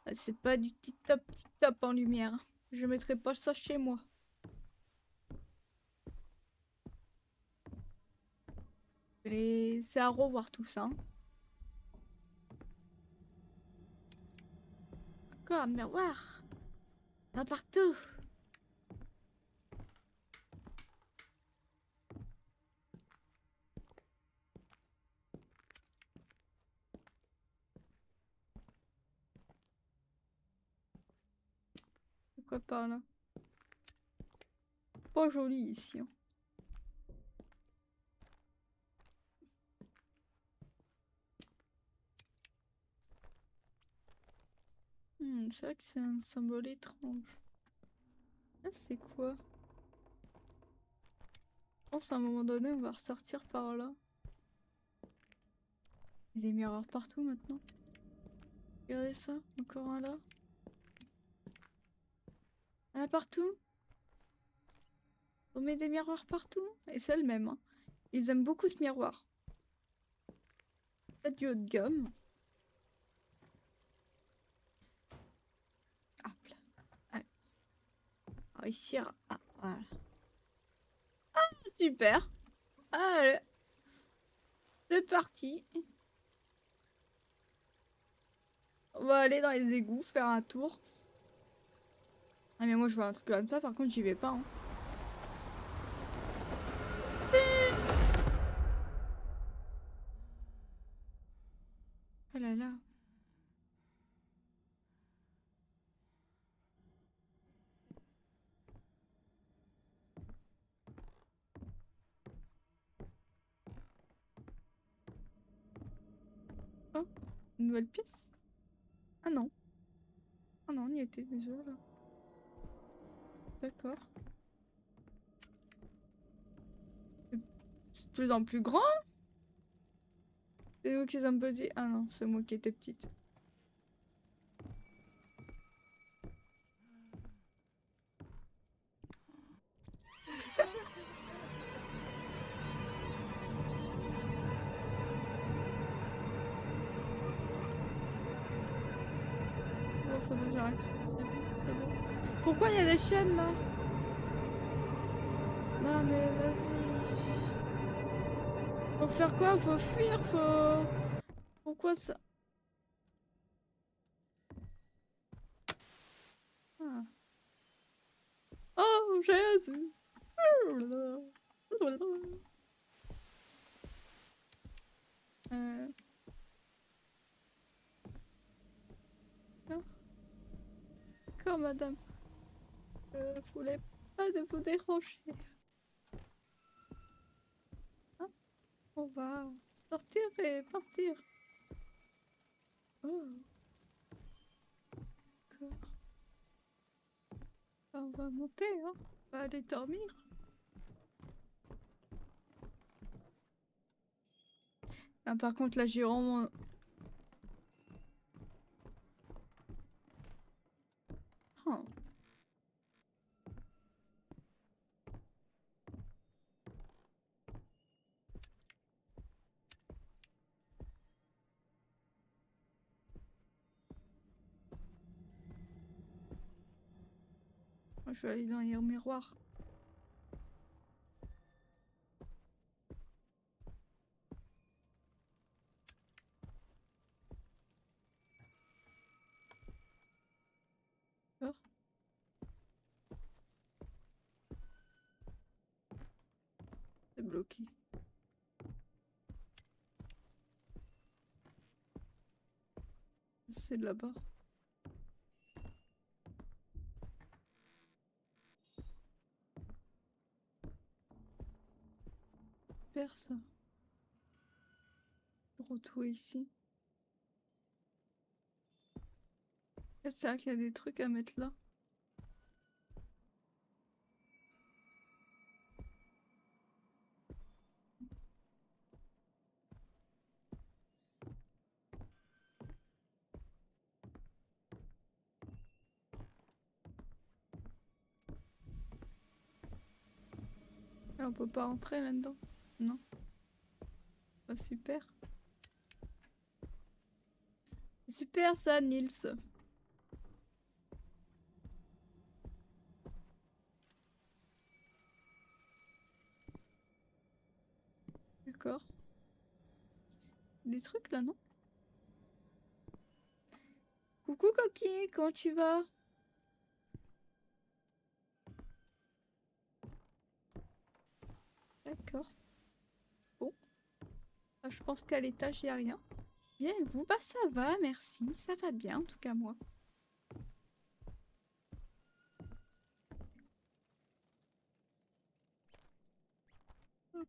Ah, c'est pas du tip-top en lumière. Je mettrai pas ça chez moi. Et c'est à revoir tout ça. Encore un miroir. Pas partout. Pourquoi par là? Pas joli ici, hein. C'est vrai que c'est un symbole étrange. Là, c'est quoi? Je pense à un moment donné, on va ressortir par là. Il y a des miroirs partout maintenant. Regardez ça, encore un là. Ah, partout. On met des miroirs partout. Et c'est le même, hein. Ils aiment beaucoup ce miroir. Pas du haut de gamme. Hop là. Allez. Réussir. Ah, voilà. Ah, super. Allez. C'est parti. On va aller dans les égouts, faire un tour. Ah mais moi je vois un truc comme ça, par contre j'y vais pas. Hein. Oh là là. Oh, une nouvelle pièce. Ah non. Ah non, on y était déjà là. D'accord. C'est de plus en plus grand. C'est vous qui êtes un petit. Ah non, c'est moi qui étais petite. Bon, ça va, j'arrête. C'est bon, c'est bon. Pourquoi il y a des chaînes là? Non mais vas-y. Faut faire quoi? Faut fuir? Faut... Pourquoi ça? Ah. Oh Jésus! Euh... D'accord, madame. Je voulais pas de vous déranger. Hein? On va sortir et partir. Oh, d'accord. On va monter, hein. On va aller dormir. Ah, par contre, là, j'ai vraiment... Oh. Moi, je vais aller dans les miroirs. D'accord. C'est bloqué. C'est là-bas. Super ça. Retrouver ici. C'est vrai qu'il y a des trucs à mettre là. Ah, on peut pas entrer là-dedans. Non. Pas super. Super ça, Nils. D'accord. Des trucs là, non? Coucou coquille, comment tu vas? D'accord. Bon. Ah, je pense qu'à l'étage, il n'y a rien. Bien, et vous? Bah ça va, merci. Ça va bien, en tout cas moi.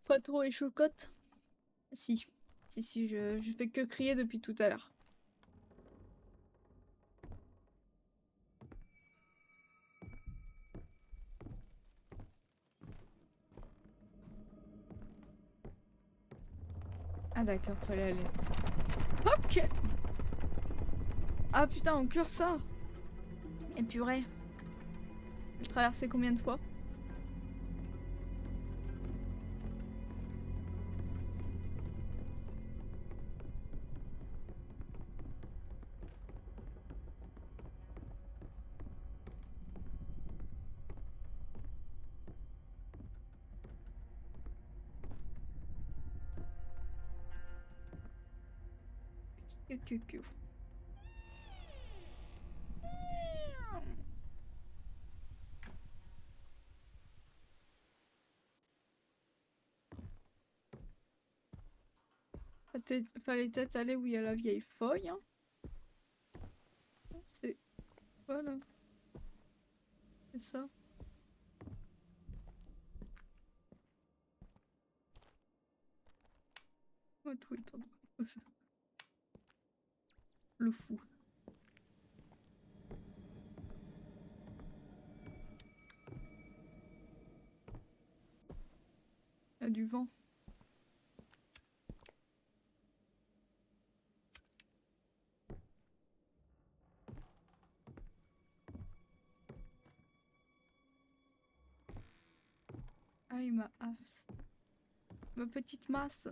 Pas trop les chocottes. Si. Si, je fais que crier depuis tout à l'heure. Ah d'accord, fallait aller. Ok. Ah putain, on cure ça. Et purée. Je traversé combien de fois? Que. Fallait peut-être aller où il y a la vieille feuille. Hein. C'est... Voilà. C'est ça. Oh, tout est en train de faire. Le fou. Il y a du vent. Aïe, ma petite masse.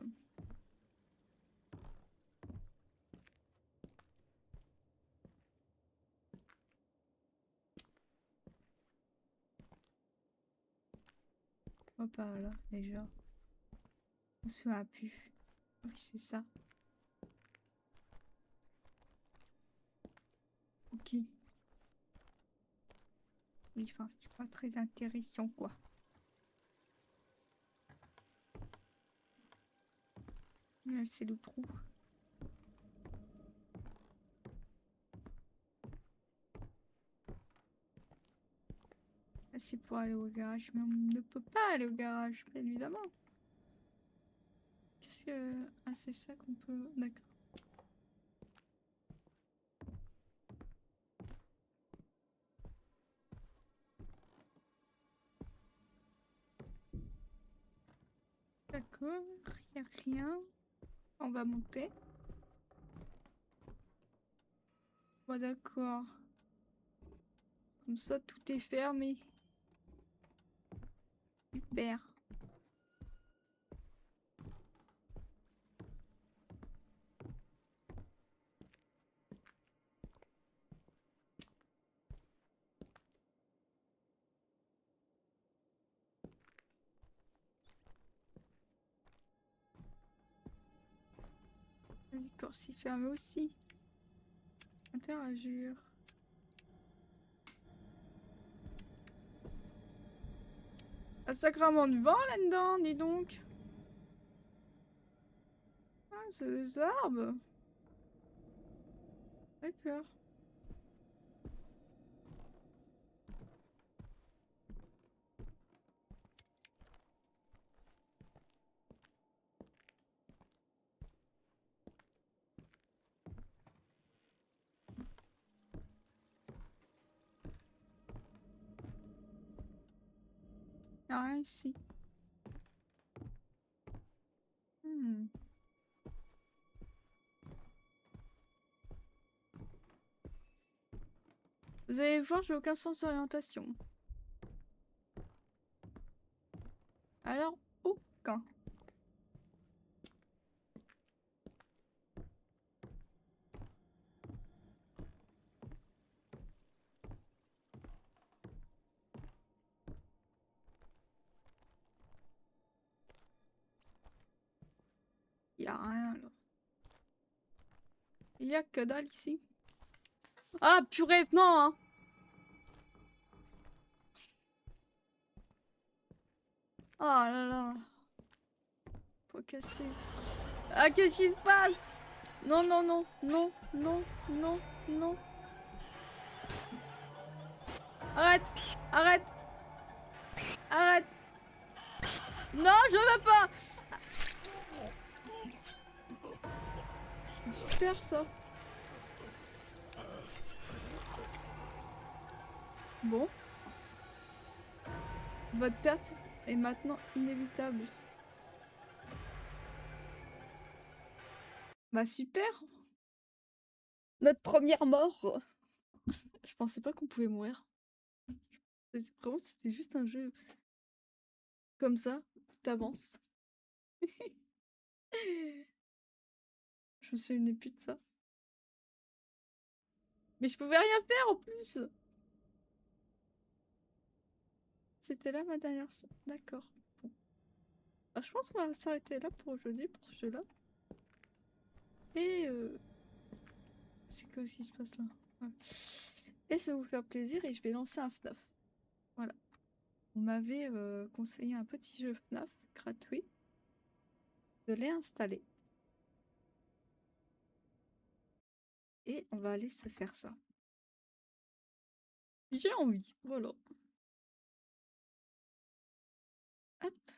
Oh, par là, déjà. On se a pu. Oui, c'est ça. Ok. Oui, enfin, c'est pas très intéressant, quoi. Là, c'est le trou. Là, c'est pour aller au garage, mais on ne peut pas aller au garage, bien évidemment. Qu'est-ce que... Ah, c'est ça qu'on peut... D'accord. D'accord, y a rien. On va monter. Bon, d'accord. Comme ça, tout est fermé. Super. D'accord, c'est fermé aussi. Interagir. Un sacrement de vent là-dedans, dis donc. Ah, c'est des arbres. D'accord. Y'a rien ici. Hmm. Vous allez voir, j'ai aucun sens d'orientation. Alors, aucun. Y'a rien là. Il y a que dalle ici. Ah purée, non hein. Oh là là. Faut casser. Ah qu'est-ce qui se passe? Non, non, non, non, non, non, non. Arrête, arrête, arrête. Non, je veux pas. Super ça. Bon. Votre perte est maintenant inévitable. Bah super. Notre première mort. Je pensais pas qu'on pouvait mourir. Vraiment, c'était juste un jeu comme ça. T'avances. Je me souvenais plus de ça. Mais je pouvais rien faire en plus. C'était là ma dernière... D'accord. Bon. Ah, je pense qu'on va s'arrêter là pour aujourd'hui, pour ce jeu-là. Et C'est quoi ce qui se passe là? Ouais. Et ça va vous faire plaisir et je vais lancer un FNAF. Voilà. On m'avait conseillé un petit jeu FNAF gratuit. Je l'ai installé. Et on va aller se faire ça. J'ai envie, voilà. Hop.